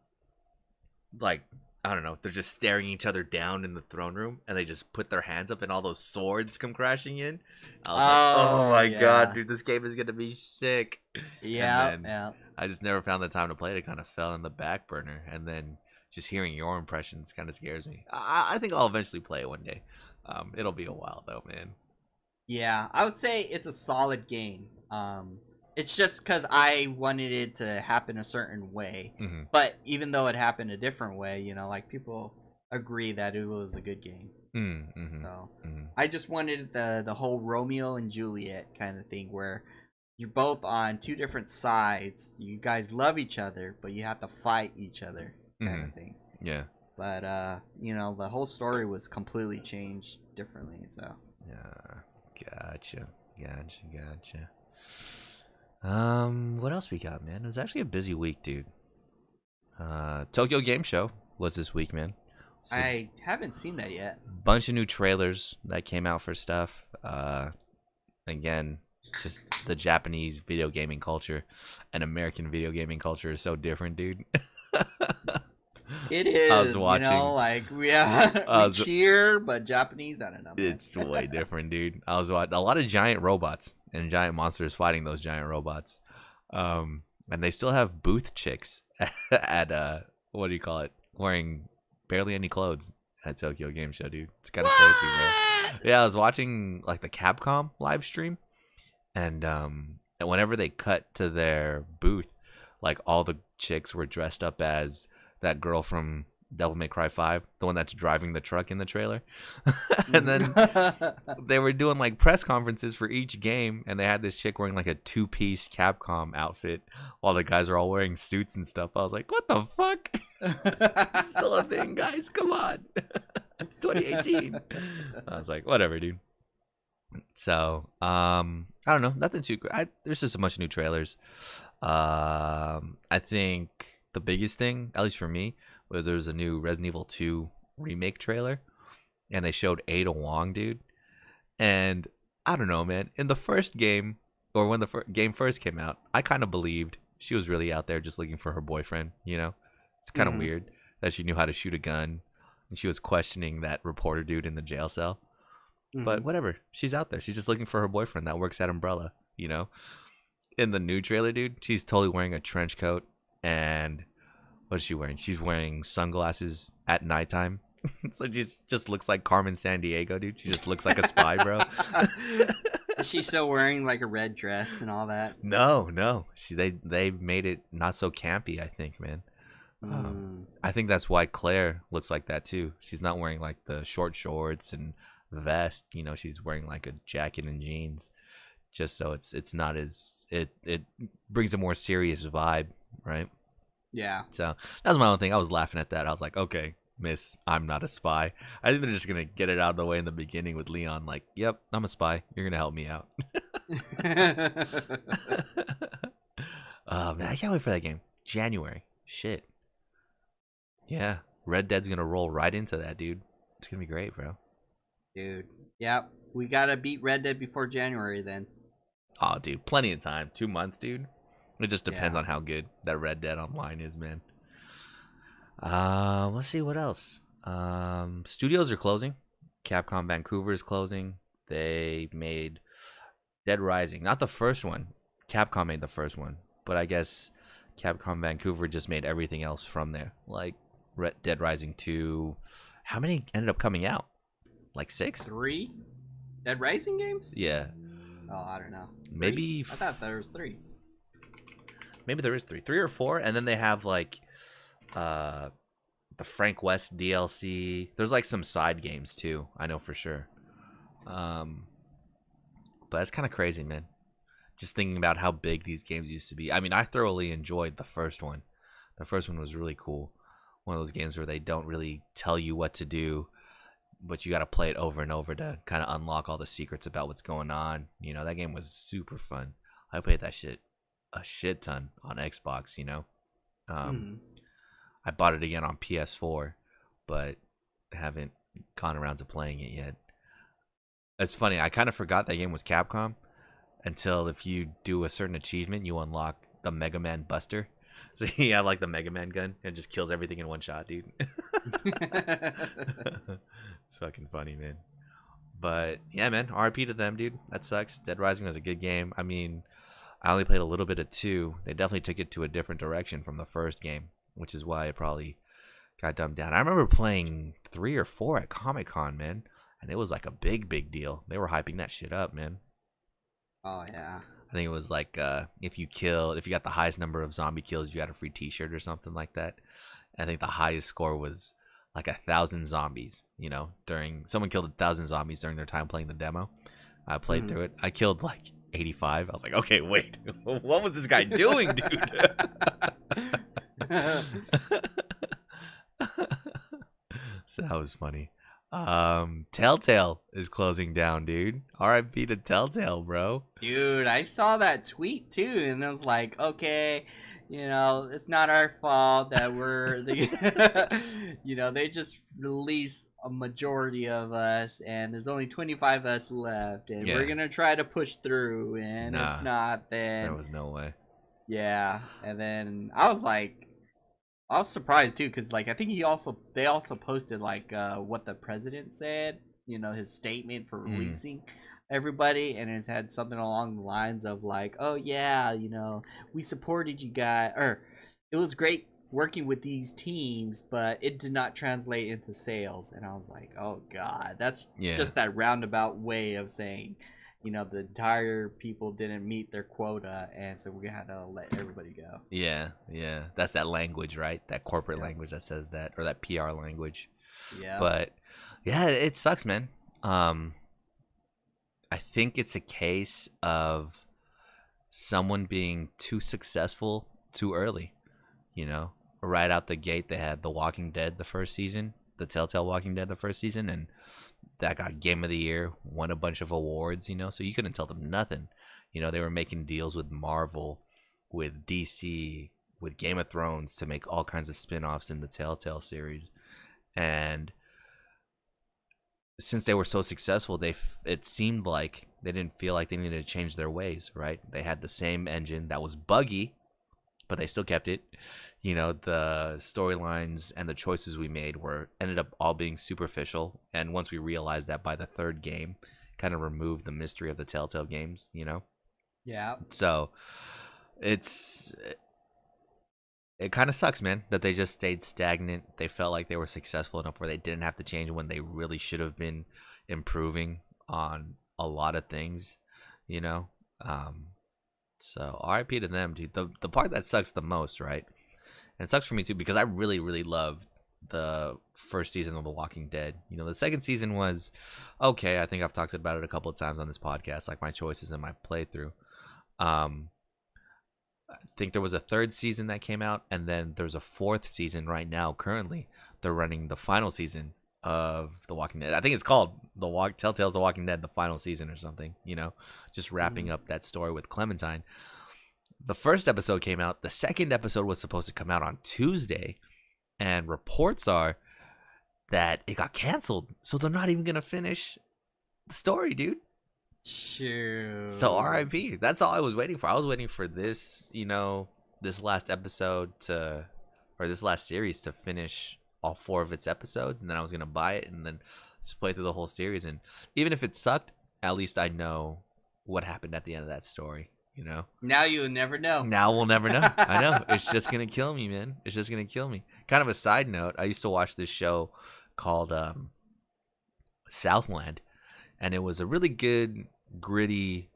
S1: like, I don't know, they're just staring each other down in the throne room, and they just put their hands up and all those swords come crashing in. I was like, oh my god, dude, this game is gonna be sick.
S2: Yeah.
S1: I just never found the time to play it. It kind of fell in the back burner, and then just hearing your impressions kind of scares me. I think I'll eventually play it one day. It'll be a while though, man.
S2: Yeah, I would say it's a solid game. It's just because I wanted it to happen a certain way.
S1: Mm-hmm.
S2: But even though it happened a different way, like people agree that it was a good game.
S1: Mm-hmm.
S2: So I just wanted the whole Romeo and Juliet kind of thing where you're both on two different sides. You guys love each other, but you have to fight each other kind of thing.
S1: Yeah.
S2: But the whole story was completely changed differently. So
S1: yeah, gotcha. What else we got, man? It was actually a busy week, dude. Tokyo Game Show was this week, man. So
S2: I haven't seen that yet.
S1: bunch of new trailers that came out for stuff. Again, just the Japanese video gaming culture and American video gaming culture is so different, dude.
S2: It is.
S1: I was watching.
S2: We
S1: I was-
S2: cheer, but Japanese, I don't know. Man.
S1: It's way different, dude. I was watching a lot of giant robots and giant monsters fighting those giant robots. And they still have booth chicks at what do you call it? Wearing barely any clothes at Tokyo Game Show, dude. It's kind of crazy, bro. Yeah, I was watching like the Capcom live stream, and whenever they cut to their booth, like all the chicks were dressed up as that girl from Devil May Cry 5, the one that's driving the truck in the trailer. And then they were doing like press conferences for each game, and they had this chick wearing like a two-piece Capcom outfit while the guys are all wearing suits and stuff. I was like, what the fuck? It's still a thing, guys. Come on. It's 2018. I was like, whatever, dude. So, I don't know. Nothing too great. There's just a bunch of new trailers. I think the biggest thing, at least for me, was there was a new Resident Evil 2 remake trailer, and they showed Ada Wong, dude. And I don't know, man. In the first game, or when the game first came out, I kind of believed she was really out there just looking for her boyfriend, you know? It's kind of weird that she knew how to shoot a gun, and she was questioning that reporter dude in the jail cell. But whatever. She's out there. She's just looking for her boyfriend that works at Umbrella, you know? In the new trailer, dude, she's totally wearing a trench coat, and what is she wearing? She's wearing sunglasses at nighttime. So she just looks like Carmen Sandiego, dude. She just looks like a spy, bro.
S2: Is she still wearing like a red dress and all that?
S1: No. They made it not so campy, I think, man. I think that's why Claire looks like that too. She's not wearing like the short shorts and vest, you know. She's wearing like a jacket and jeans, just so it's not as it brings a more serious vibe, right?
S2: Yeah.
S1: So that was my own thing. I was laughing at that. I was like, okay, miss, I'm not a spy. I think they're just gonna get it out of the way in the beginning with Leon, like, yep, I'm a spy, you're gonna help me out. Oh man, I can't wait for that game. January. Shit. Yeah, Red Dead's gonna roll right into that, dude. It's gonna be great, bro.
S2: Dude, yep. We gotta beat Red Dead before January then.
S1: Oh, dude, plenty of time. 2 months, dude. It just depends
S2: Yeah.
S1: on how good that Red Dead Online is, man. Let's see what else. Studios are closing. Capcom Vancouver is closing. They made Dead Rising, not the first one. Capcom made the first one, but I guess Capcom Vancouver just made everything else from there, like Dead Rising 2. How many ended up coming out? Like 6?
S2: 3 Dead Rising games?
S1: Yeah.
S2: Oh, I don't know.
S1: Maybe
S2: 3? I thought there was 3.
S1: Maybe there is 3 or 4, and then they have like the Frank West DLC. There's like some side games too, I know for sure. But it's kind of crazy, man, just thinking about how big these games used to be. I mean, I thoroughly enjoyed the first one. The first one was really cool. One of those games where they don't really tell you what to do, but you got to play it over and over to kind of unlock all the secrets about what's going on. You know, that game was super fun. I played that shit a shit ton on Xbox, you know. I bought it again on PS4, but haven't gone around to playing it yet. It's funny, I kind of forgot that game was Capcom until if you do a certain achievement, you unlock the Mega Man Buster. So you have like the Mega Man gun. It just kills everything in one shot, dude. It's fucking funny, man. But yeah, man, RP to them, dude. That sucks. Dead Rising was a good game. I mean, I only played a little bit of 2. They definitely took it to a different direction from the first game, which is why it probably got dumbed down. I remember playing 3 or 4 at Comic-Con, man, and it was like a big deal. They were hyping that shit up, man.
S2: Oh, yeah.
S1: I think it was like if you got the highest number of zombie kills, you got a free t-shirt or something like that. I think the highest score was like 1,000 zombies, you know, someone killed 1,000 zombies during their time playing the demo. I played through it. I killed like 85. I was like, okay, wait, what was this guy doing, dude? So that was funny. Telltale is closing down, dude. RIP to Telltale, bro.
S2: Dude, I saw that tweet too, and I was like, okay, it's not our fault that they just released a majority of us, and there's only 25 of us left, and we're gonna try to push through, and if not, then
S1: there was no way.
S2: Yeah, and then I was surprised too, because I think they also posted what the president said, his statement for releasing everybody, and it had something along the lines of oh yeah, we supported you guys, or it was great working with these teams, but it did not translate into sales. And I was like, oh god, that's just that roundabout way of saying the entire people didn't meet their quota, and so we had to let everybody go.
S1: Yeah. That's that language, right? That corporate language that says that, or that PR language.
S2: Yeah.
S1: But yeah, it sucks, man. I think it's a case of someone being too successful too early. Right out the gate, they had The Walking Dead the first season, the Telltale Walking Dead the first season, and that got Game of the Year, won a bunch of awards, so you couldn't tell them nothing. They were making deals with Marvel, with DC, with Game of Thrones to make all kinds of spin-offs in the Telltale series. And since they were so successful, it seemed like they didn't feel like they needed to change their ways, right? They had the same engine that was buggy, but they still kept it. The storylines and the choices we made ended up all being superficial. And once we realized that by the third game, kind of removed the mystery of the Telltale games,
S2: Yeah.
S1: So it kind of sucks, man, that they just stayed stagnant. They felt like they were successful enough where they didn't have to change when they really should have been improving on a lot of things, So RIP to them, dude. The part that sucks the most, right? And it sucks for me too, because I really, really loved the first season of The Walking Dead. The second season was okay. I think I've talked about it a couple of times on this podcast, like my choices and my playthrough. I think there was a third season that came out, and then there's a fourth season right now. Currently, they're running the final season of The Walking Dead. I think it's called Telltale's The Walking Dead, the final season or something, just wrapping up that story with Clementine. The first episode came out. The second episode was supposed to come out on Tuesday, and reports are that it got canceled. So they're not even going to finish the story, dude.
S2: Shoot.
S1: So RIP. That's all I was waiting for. I was waiting for this, this last episode this last series to finish all 4 of its episodes, and then I was going to buy it and then just play through the whole series. And even if it sucked, at least I know what happened at the end of that story.
S2: Now you'll never know.
S1: Now we'll never know. I know. It's just going to kill me, man. It's just going to kill me. Kind of a side note, I used to watch this show called Southland, and it was a really good, gritty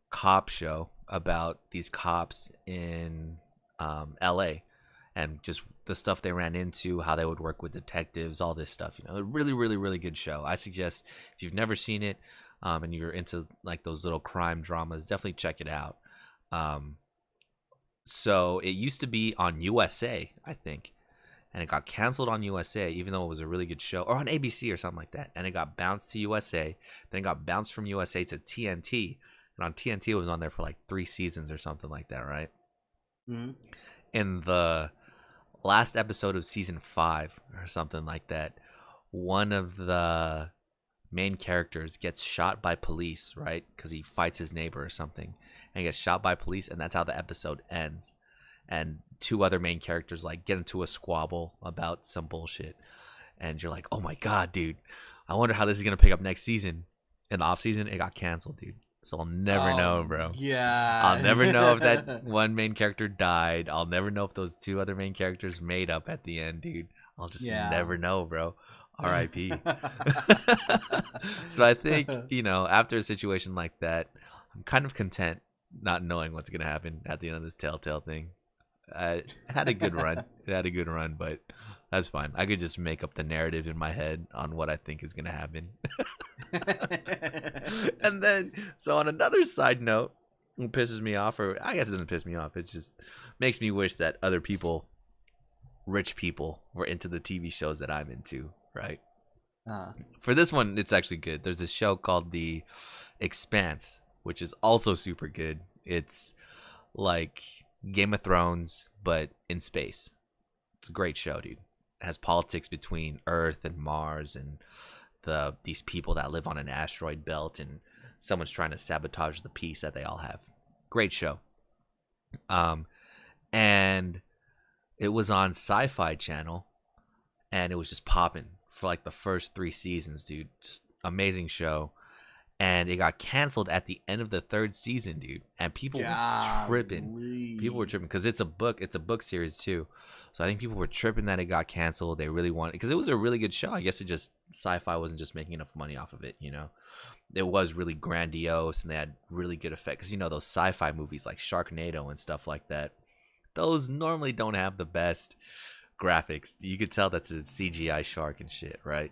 S1: cop show about these cops in LA and just the stuff they ran into, how they would work with detectives, all this stuff. A really, really, really good show. I suggest if you've never seen it, and you're into those little crime dramas, definitely check it out. So it used to be on USA, I think, and it got canceled on USA, even though it was a really good show, or on ABC or something like that. And it got bounced to USA, then it got bounced from USA to TNT, and on TNT it was on there for 3 seasons or something like that, right?
S2: Mm-hmm.
S1: In the last episode of season 5 or something like that, one of the main characters gets shot by police, right? Because he fights his neighbor or something, and he gets shot by police, and that's how the episode ends. And 2 other main characters get into a squabble about some bullshit, and you're like, oh my god, dude, I wonder how this is gonna pick up next season. In the off season, it got canceled, dude. So I'll never know, bro.
S2: Yeah.
S1: I'll never know if that one main character died. I'll never know if those 2 other main characters made up at the end, dude. I'll just never know, bro. R.I.P. So I think, after a situation like that, I'm kind of content not knowing what's going to happen at the end of this Telltale thing. It had a good run. But that's fine. I could just make up the narrative in my head on what I think is going to happen. And then, so on another side note, what pisses me off, or I guess it doesn't piss me off, it just makes me wish that other people, rich people, were into the TV shows that I'm into, right? For this one, it's actually good. There's a show called The Expanse, which is also super good. It's like Game of Thrones, but in space. It's a great show, dude. It has politics between Earth and Mars and these people that live on an asteroid belt, and someone's trying to sabotage the peace that they all have. Great show. And it was on Sci-Fi Channel, and it was just popping for like the first 3 seasons, dude. Just amazing show. And it got canceled at the end of the 3rd season, dude. And people were tripping. People were tripping because it's a book. It's a book series too. So I think people were tripping that it got canceled. They really wanted, because it was a really good show. I guess it just, Sci-Fi wasn't just making enough money off of it, you know. It was really grandiose, and they had really good effects. Because, you know, those sci-fi movies like Sharknado and stuff like that, those normally don't have the best graphics. You could tell that's a CGI shark and shit, right?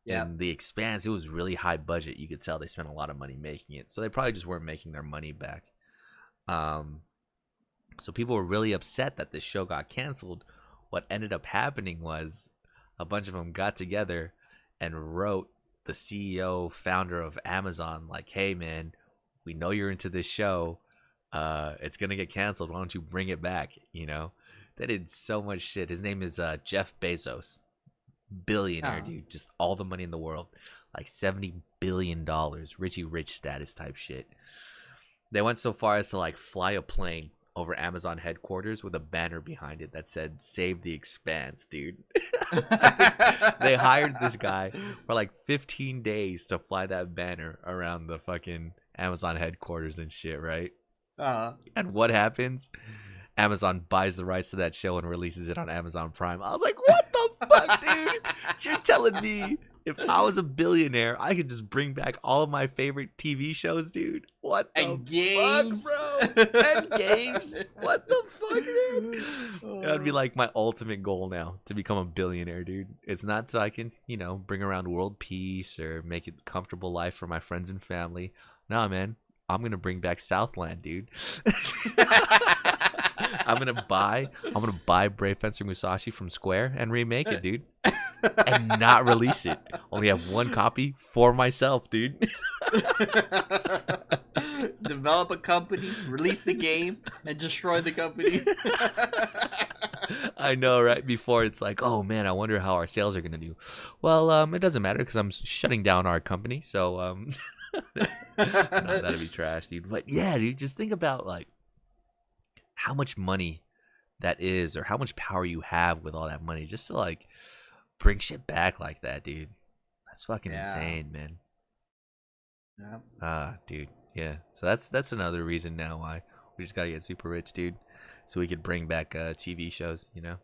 S1: Yeah. And The Expanse, it was really high budget. You could tell they spent a lot of money making it. So they probably just weren't making their money back. So people were really upset that this show got canceled. What ended up happening was a bunch of them got together and wrote the CEO, founder of Amazon, like, hey, man, we know you're into this show. It's going to get canceled. Why don't you bring it back? You know, they did so much shit. His name is Jeff Bezos. Billionaire, dude. Just all the money in the world. Like $70 billion. Richie Rich status type shit. They went so far as to like fly a plane over Amazon headquarters with a banner behind it that said "Save the Expanse," dude. They hired this guy for like 15 days to fly that banner around the fucking Amazon headquarters and shit, right? And what happens? Amazon buys the rights to that show and releases it on Amazon Prime. I was like, what the fuck, dude? You're telling me if I was a billionaire, I could just bring back all of my favorite TV shows, dude? What the
S2: games.
S1: fuck, bro? And games? What the fuck, dude? That would be like my ultimate goal now, to become a billionaire, dude. It's not so I can, you know, bring around world peace or make it a comfortable life for my friends and family. Nah, man. I'm going to bring back Southland, dude. I'm gonna buy Brave Fencer Musashi from Square and remake it, dude, and not release it. Only have one copy for myself, dude.
S2: Develop a company, release the game, and destroy the company.
S1: I know, right? Before it's like, oh man, I wonder how our sales are gonna do. Well, it doesn't matter because I'm shutting down our company, so no, that'd be trash, dude. But yeah, dude, just think about like how much money that is, or how much power you have with all that money, just to like bring shit back like that, dude. That's fucking insane, man.
S2: Yeah.
S1: Dude. Yeah. So that's another reason now why we just gotta get super rich, dude, so we could bring back TV shows, you know.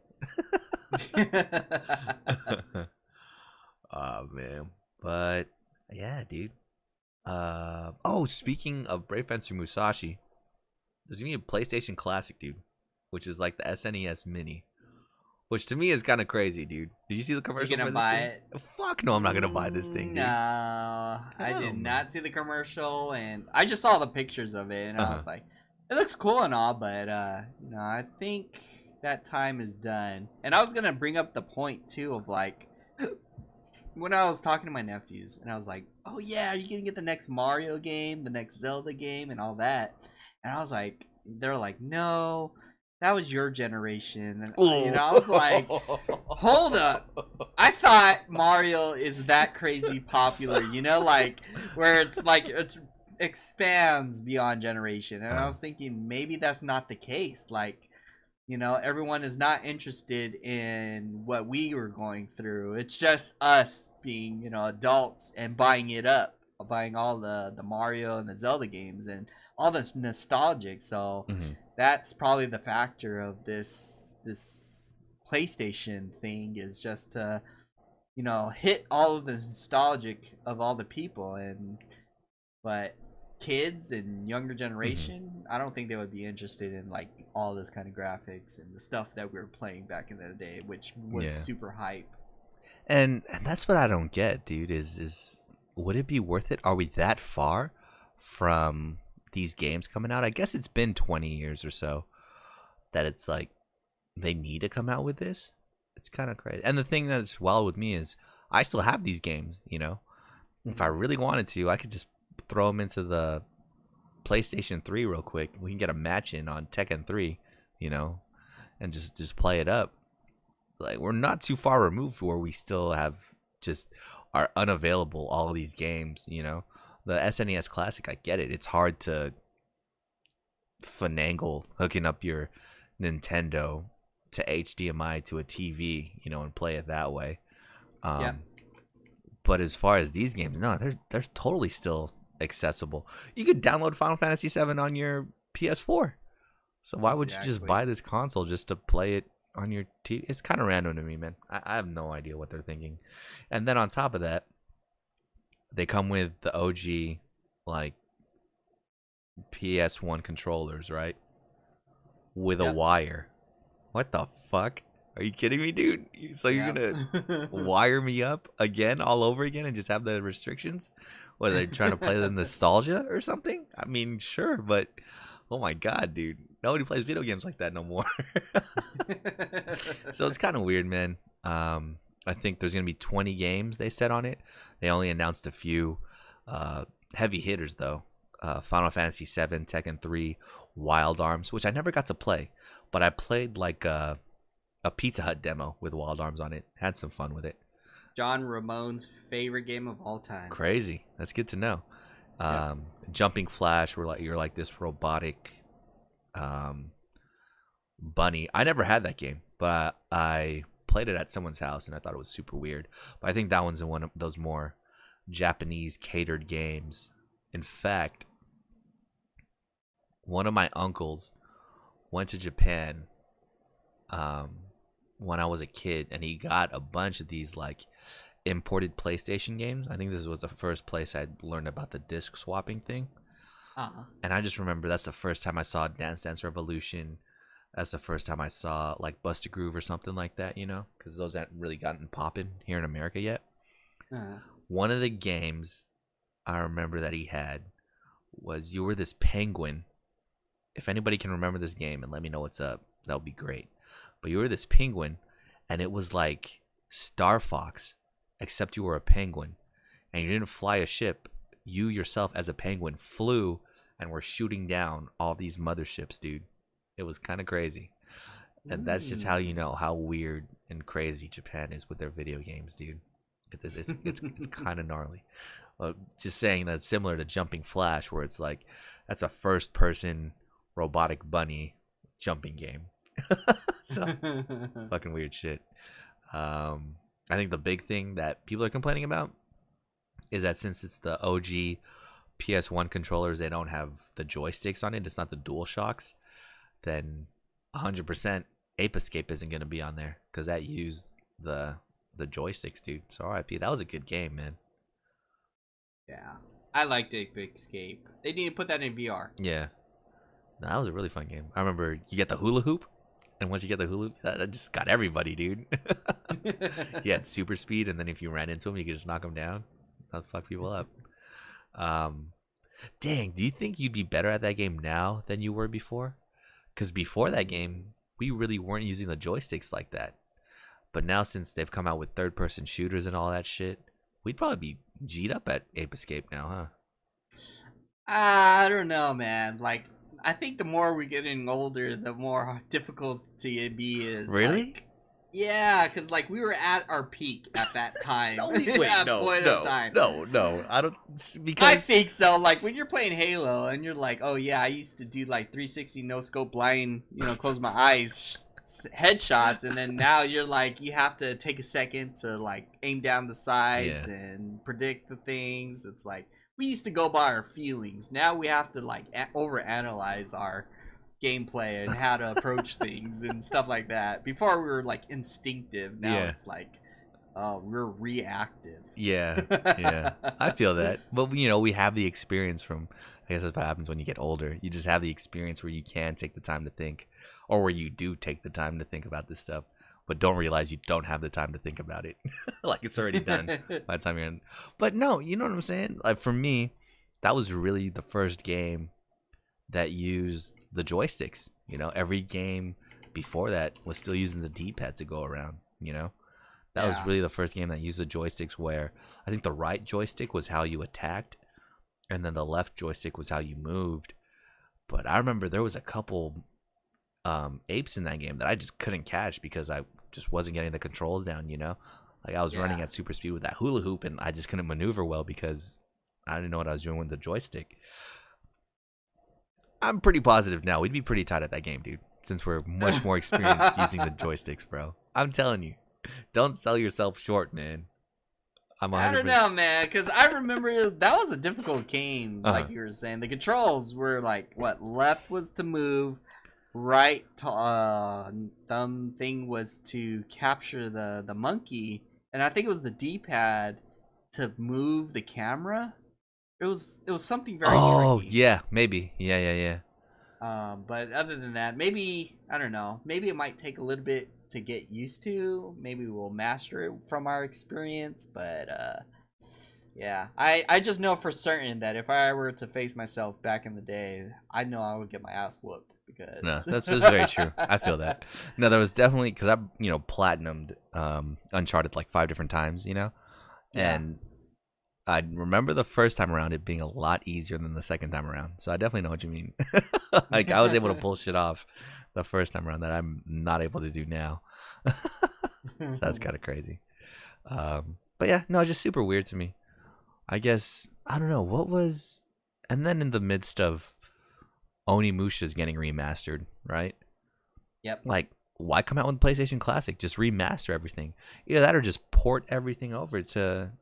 S1: Oh man. But yeah, dude. Oh, speaking of Brave Fencer Musashi, there's gonna be a PlayStation Classic, dude, which is like the SNES Mini, which to me is kind of crazy, dude. Did you see the commercial?
S2: You gonna buy it?
S1: Fuck no, I'm not gonna buy this thing, dude.
S2: No, I did not see the commercial, and I just saw the pictures of it, and I was like, it looks cool and all, but you know, I think that time is done. And I was gonna bring up the point too of like, when I was talking to my nephews, and I was like, oh yeah, are you gonna get the next Mario game, the next Zelda game, and all that? And I was like, they're like, no, that was your generation. And you know, I was like, hold up. I thought Mario is that crazy popular, you know, like where it's like it expands beyond generation. And I was thinking maybe that's not the case. Like, you know, everyone is not interested in what we were going through. It's just us being, you know, adults and buying it up. Buying all the Mario and the Zelda games and all this nostalgic, so that's probably the factor of this PlayStation thing, is just to, you know, hit all of the nostalgic of all the people. And but kids and younger generation, I don't think they would be interested in like all this kind of graphics and the stuff that we were playing back in the day, which was super hype.
S1: And that's what I don't get, dude, is would it be worth it? Are we that far from these games coming out? I guess it's been 20 years or so that it's like they need to come out with this. It's kind of crazy. And the thing that's wild with me is I still have these games, you know. If I really wanted to, I could just throw them into the PlayStation 3 real quick. We can get a match in on Tekken 3, you know, and just play it up. Like, we're not too far removed where we still have just are unavailable all of these games, you know. The SNES Classic, I get it. It's hard to finagle hooking up your Nintendo to HDMI to a TV, you know, and play it that way.
S2: Yeah.
S1: But as far as these games, no, they're totally still accessible. You could download Final Fantasy VII on your PS4. So why would you just buy this console just to play it on your TV? It's kind of random to me, man. I have no idea what they're thinking. And then on top of that, they come with the OG, like, PS1 controllers, right? With a wire. What the fuck? Are you kidding me, dude? So you're gonna wire me up again, all over again, and just have the restrictions? What, are they trying to play the nostalgia or something? I mean, sure, but oh my god, dude. Nobody plays video games like that no more. So it's kind of weird, man. I think there's going to be 20 games they said on it. They only announced a few heavy hitters, though. Final Fantasy VII, Tekken 3, Wild Arms, which I never got to play. But I played like a Pizza Hut demo with Wild Arms on it. Had some fun with it.
S2: John Ramon's favorite game of all time.
S1: Crazy. That's good to know. Jumping Flash, where you're like this robotic bunny. I never had that game, but I played it at someone's house and I thought it was super weird. But I think that one's in one of those more Japanese catered games. In fact, one of my uncles went to Japan when I was a kid, and he got a bunch of these like imported PlayStation games. I think this was the first place I'd learned about the disc swapping thing. And I just remember that's the first time I saw Dance Dance Revolution. That's the first time I saw like Bust a Groove or something like that, you know, because those hadn't really gotten popping here in America yet. One of the games I remember that he had was you were this penguin. If anybody can remember this game and let me know what's up, that would be great. But you were this penguin, and it was like Star Fox, except you were a penguin, and you didn't fly a ship. You yourself, as a penguin, flew and were shooting down all these motherships, dude. It was kind of crazy. And that's just how you know how weird and crazy Japan is with their video games, dude. It's kind of gnarly. Just saying that's similar to Jumping Flash, where it's like that's a first-person robotic bunny jumping game. So fucking weird shit. I think the big thing that people are complaining about is that since it's the OG PS1 controllers, they don't have the joysticks on it. It's not the DualShocks. Then 100% Ape Escape isn't going to be on there because that used the joysticks, dude. So RIP. That was a good game, man.
S2: Yeah, I liked Ape Escape. They need to put that in VR.
S1: Yeah, that was a really fun game. I remember you get the hula hoop, and once you get the hula hoop, that just got everybody, dude. You had super speed, and then if you ran into them, you could just knock them down. That'd fuck people up. Dang, do you think you'd be better at that game now than you were before? Because before that game, we really weren't using the joysticks like that. But now, since they've come out with third-person shooters and all that shit, we'd probably be G'd up at Ape Escape now, huh?
S2: I don't know, man. Like, I think the more we're getting older, the more difficulty it be is.
S1: Really?
S2: Like, yeah, because like we were at our peak at that time.
S1: No, I don't. Because
S2: I think so. Like when you're playing Halo and you're like, oh yeah, I used to do like 360 no scope blind, close my eyes headshots, and then now you're like you have to take a second to like aim down the sides and predict the things. It's like we used to go by our feelings. Now we have to like overanalyze our gameplay and how to approach things and stuff like that. Before we were like instinctive. Now it's like we're reactive.
S1: Yeah. I feel that. But we have the experience from, I guess that's what happens when you get older. You just have the experience where you can take the time to think, or where you do take the time to think about this stuff, but don't realize you don't have the time to think about it. Like it's already done by the time you're in. But no, you know what I'm saying? Like for me, that was really the first game that used the joysticks. Every game before that was still using the D-pad to go around. That was really the first game that used the joysticks where I think the right joystick was how you attacked, and then the left joystick was how you moved. But I remember there was a couple apes in that game that I just couldn't catch because I just wasn't getting the controls down, you know? Like I was running at super speed with that hula hoop, and I just couldn't maneuver well because I didn't know what I was doing with the joystick. I'm pretty positive now. We'd be pretty tight at that game, dude, since we're much more experienced using the joysticks, bro. I'm telling you. Don't sell yourself short, man.
S2: I don't know, man, because I remember that was a difficult game, like you were saying. The controls were like, what, left was to move, right thumb thing was to capture the monkey, and I think it was the D-pad to move the camera. It was something very tricky.
S1: Yeah, maybe. Yeah.
S2: But other than that, maybe, I don't know, maybe it might take a little bit to get used to. Maybe we'll master it from our experience, but yeah, I just know for certain that if I were to face myself back in the day, I know I would get my ass whooped because
S1: no, that's very true. I feel that. No, there was definitely, because I platinumed Uncharted like 5 different times, and I remember the first time around it being a lot easier than the second time around. So I definitely know what you mean. Like I was able to pull shit off the first time around that I'm not able to do now. So that's kind of crazy. But yeah, no, just super weird to me. I guess, I don't know, what was... And then in the midst of Onimusha's getting remastered, right?
S2: Yep.
S1: Like, why come out with PlayStation Classic? Just remaster everything. Either that or just port everything over to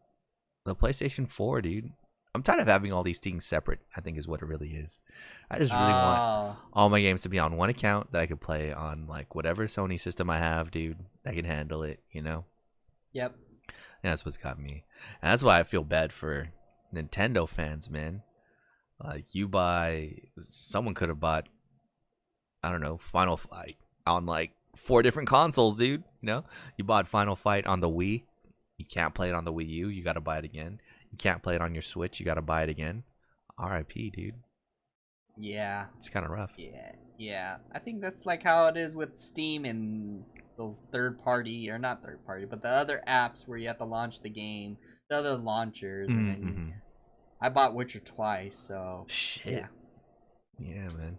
S1: the PlayStation 4, dude. I'm tired of having all these things separate, I think is what it really is. I just really want all my games to be on one account that I could play on, like, whatever Sony system I have, dude, that can handle it,
S2: Yep.
S1: And that's what's got me. And that's why I feel bad for Nintendo fans, man. Like, someone could have bought, I don't know, Final Fight on, like, 4 different consoles, dude. You bought Final Fight on the Wii. You can't play it on the Wii U. You got to buy it again. You can't play it on your Switch. You got to buy it again. RIP, dude.
S2: Yeah.
S1: It's kind of rough.
S2: Yeah. I think that's like how it is with Steam and those third-party, or not third-party, but the other apps where you have to launch the game, the other launchers, and then I bought Witcher twice, so...
S1: Shit. Yeah, man.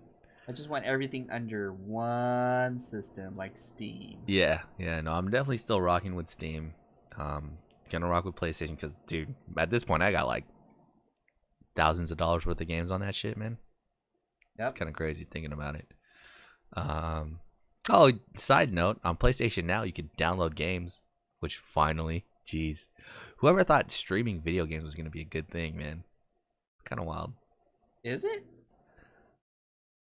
S2: I just want everything under one system, like Steam.
S1: Yeah, no, I'm definitely still rocking with Steam. Gonna rock with PlayStation because, dude, at this point I got like thousands of dollars worth of games on that shit, man. It's kind of crazy thinking about it. Side note, on PlayStation Now you can download games, which finally, jeez, whoever thought streaming video games was gonna be a good thing, man. It's kind of wild.
S2: Is it?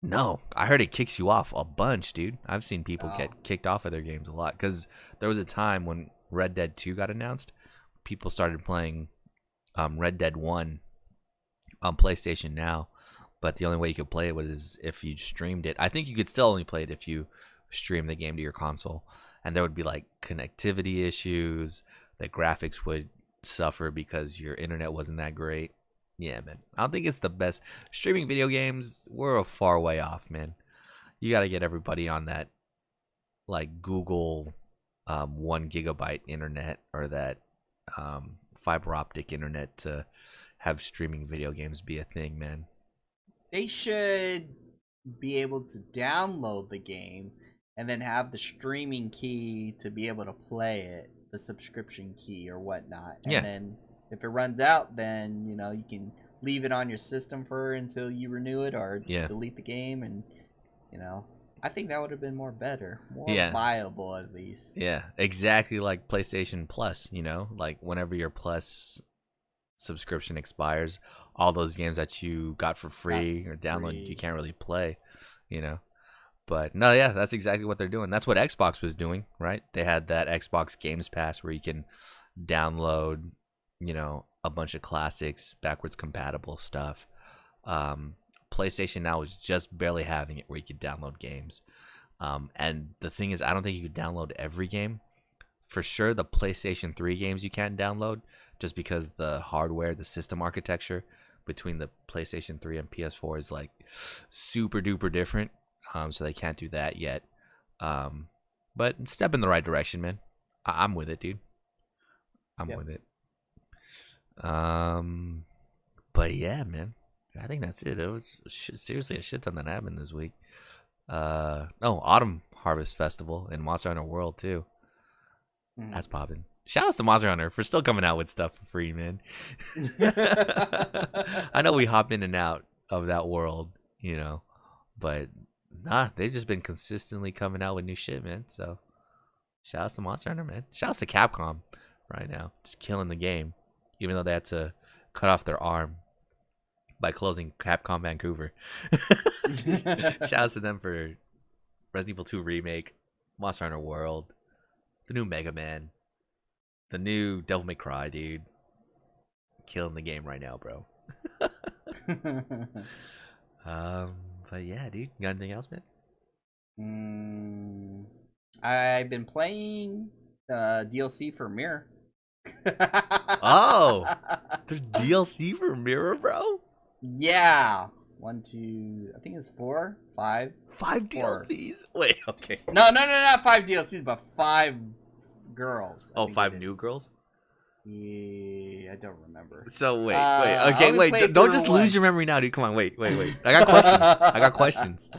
S1: No, I heard it kicks you off a bunch, dude. I've seen people get kicked off of their games a lot because there was a time when Red Dead 2 got announced. People started playing Red Dead 1 on PlayStation Now, but the only way you could play it was if you streamed it. I think you could still only play it if you stream the game to your console, and there would be like connectivity issues. The graphics would suffer because your internet wasn't that great. Yeah, man. I don't think it's the best. Streaming video games, we're a far way off, man. You got to get everybody on that, like, Google 1 gigabyte internet or that fiber optic internet to have streaming video games be a thing, man.
S2: They should be able to download the game and then have the streaming key to be able to play it, the subscription key or whatnot. And then if it runs out, then you can leave it on your system until you renew it or delete the game, and I think that would have been more viable at least. Yeah,
S1: exactly, like PlayStation Plus, like whenever your Plus subscription expires, all those games that you got for free or downloaded, you can't really play, But no, that's exactly what they're doing. That's what Xbox was doing, right? They had that Xbox Games Pass where you can download, a bunch of classics, backwards compatible stuff. PlayStation Now is just barely having it where you could download games. And the thing is, I don't think you could download every game. For sure, the PlayStation 3 games you can't download just because the hardware, the system architecture between the PlayStation 3 and PS4 is like super duper different. So they can't do that yet. But step in the right direction, man. I'm with it, dude. I'm
S2: Yep.
S1: with it. But yeah, man, I think that's it. It was seriously a shit ton that happened this week. No, Autumn Harvest Festival in Monster Hunter World too.
S2: Mhm.
S1: That's popping. Shout out to Monster Hunter for still coming out with stuff for free, man. I know we hop in and out of that world, but nah, they've just been consistently coming out with new shit, man. So shout out to Monster Hunter, man. Shout out to Capcom right now, just killing the game, even though they had to cut off their arm by closing Capcom Vancouver. Shout out to them for Resident Evil 2 Remake, Monster Hunter World, the new Mega Man, the new Devil May Cry, dude. Killing the game right now, bro. But yeah, dude. You got anything else, man?
S2: I've been playing DLC for Mirror.
S1: Oh, there's DLC for Mirror, bro?
S2: Yeah. 1, 2, I think it's 4, 5.
S1: 5
S2: 4.
S1: DLCs? Wait, okay.
S2: No, not 5 DLCs, but 5 girls.
S1: Oh, 5 new girls?
S2: Yeah, I don't remember.
S1: So wait. Okay, wait. Don't just lose your memory now, dude. Come on, wait. I got questions.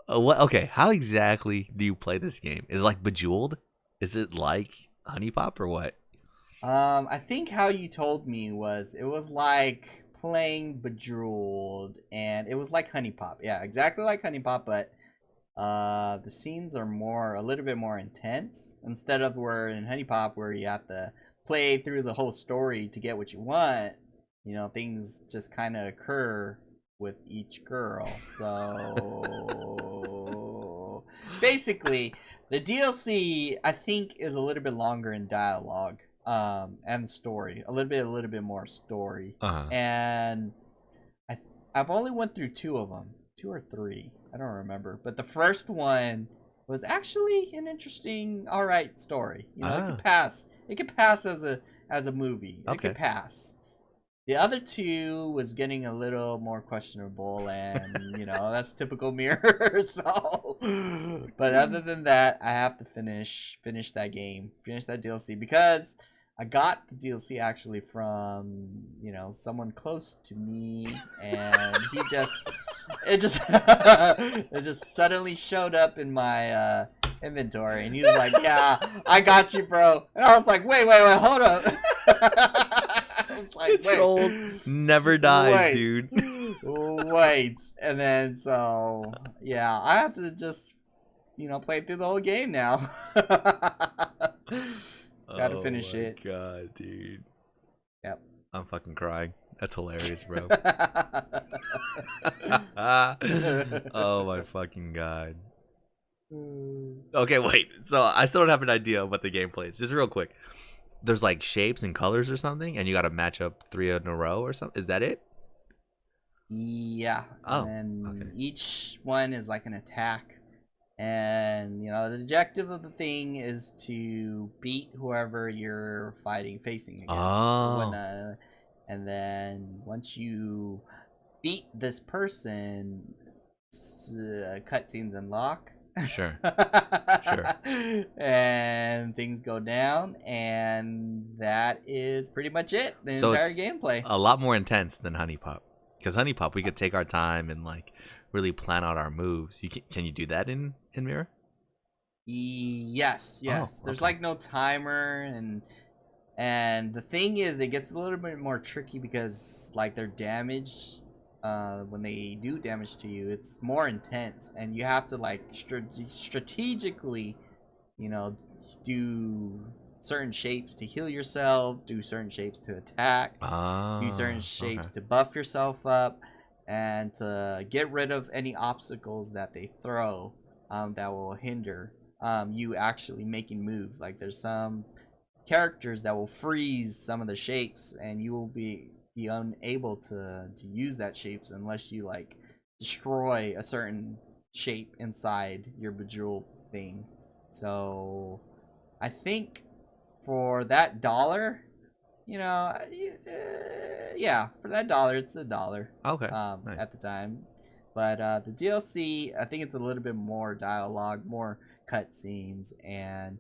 S1: What? Okay, how exactly do you play this game? Is it like Bejeweled? Is it like Honey Pop or what?
S2: I think how you told me was it was like playing Bejeweled, and it was like Honey Pop. Yeah, exactly like Honey Pop, but the scenes are a little bit more intense instead of where in Honey Pop where you have to play through the whole story to get what you want. Things just kind of occur with each girl. So basically, the DLC I think is a little bit longer in dialogue, and story, a little bit more story. And I've only went through 2 of them, 2 or 3. I don't remember, but the first one was actually an interesting, all right story. It could pass. It could pass as a movie. It could pass. The other 2 was getting a little more questionable, and that's typical Mirror. So, but other than that, I have to finish that game, finish that DLC, because I got the DLC actually from someone close to me, and it just suddenly showed up in my inventory, and he was like, "Yeah, I got you, bro." And I was like, "Wait, hold up." I was like,
S1: troll never dies, dude.
S2: Wait, and then so yeah, I have to just play through the whole game now. Gotta finish it.
S1: Oh my god, dude.
S2: Yep.
S1: I'm fucking crying. That's hilarious, bro. Oh my fucking god. Okay, wait. So I still don't have an idea of what the gameplay is. Just real quick. There's like shapes and colors or something, and you gotta match up 3 in a row or something. Is that it?
S2: Yeah.
S1: Oh.
S2: And each one is like an attack. And the objective of the thing is to beat whoever you're facing against.
S1: Oh.
S2: And then once you beat this person, cutscenes unlock.
S1: Sure.
S2: And things go down, and that is pretty much it. The entire gameplay.
S1: A lot more intense than Honey Pop. Because Honey Pop, we could take our time and like really plan out our moves. Can you do that in Mirror?
S2: Yes. There's like no timer, and the thing is, it gets a little bit more tricky because like their damage, when they do damage to you, it's more intense, and you have to like strategically, do certain shapes to heal yourself, do certain shapes to attack, do certain shapes to buff yourself up, and to get rid of any obstacles that they throw that will hinder you actually making moves. Like there's some characters that will freeze some of the shapes, and you will be unable to use that shapes unless you like destroy a certain shape inside your Bejeweled thing. So I think for that $1, yeah, for that $1, it's $1.
S1: Okay. Nice.
S2: At the time, but the DLC, I think it's a little bit more dialogue, more cutscenes, and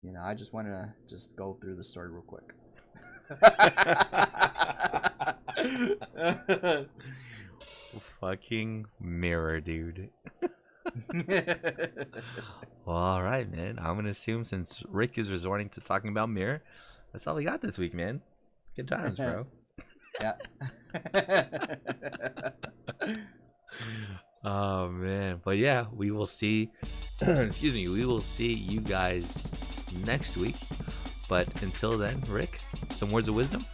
S2: You know, I just want to just go through the story real quick.
S1: Fucking mirror, dude. Well, all right, man. I'm gonna assume since Rick is resorting to talking about mirror, that's all we got this week, man. Good times, bro.
S2: Yeah.
S1: Oh man, but yeah, we will see. Excuse me. We will see you guys next week. But until then, Rick, some words of wisdom.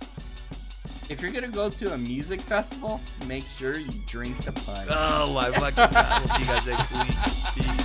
S2: If you're gonna go to a music festival, make sure you drink the punch.
S1: Oh my fucking god! We'll see you guys next week. Peace.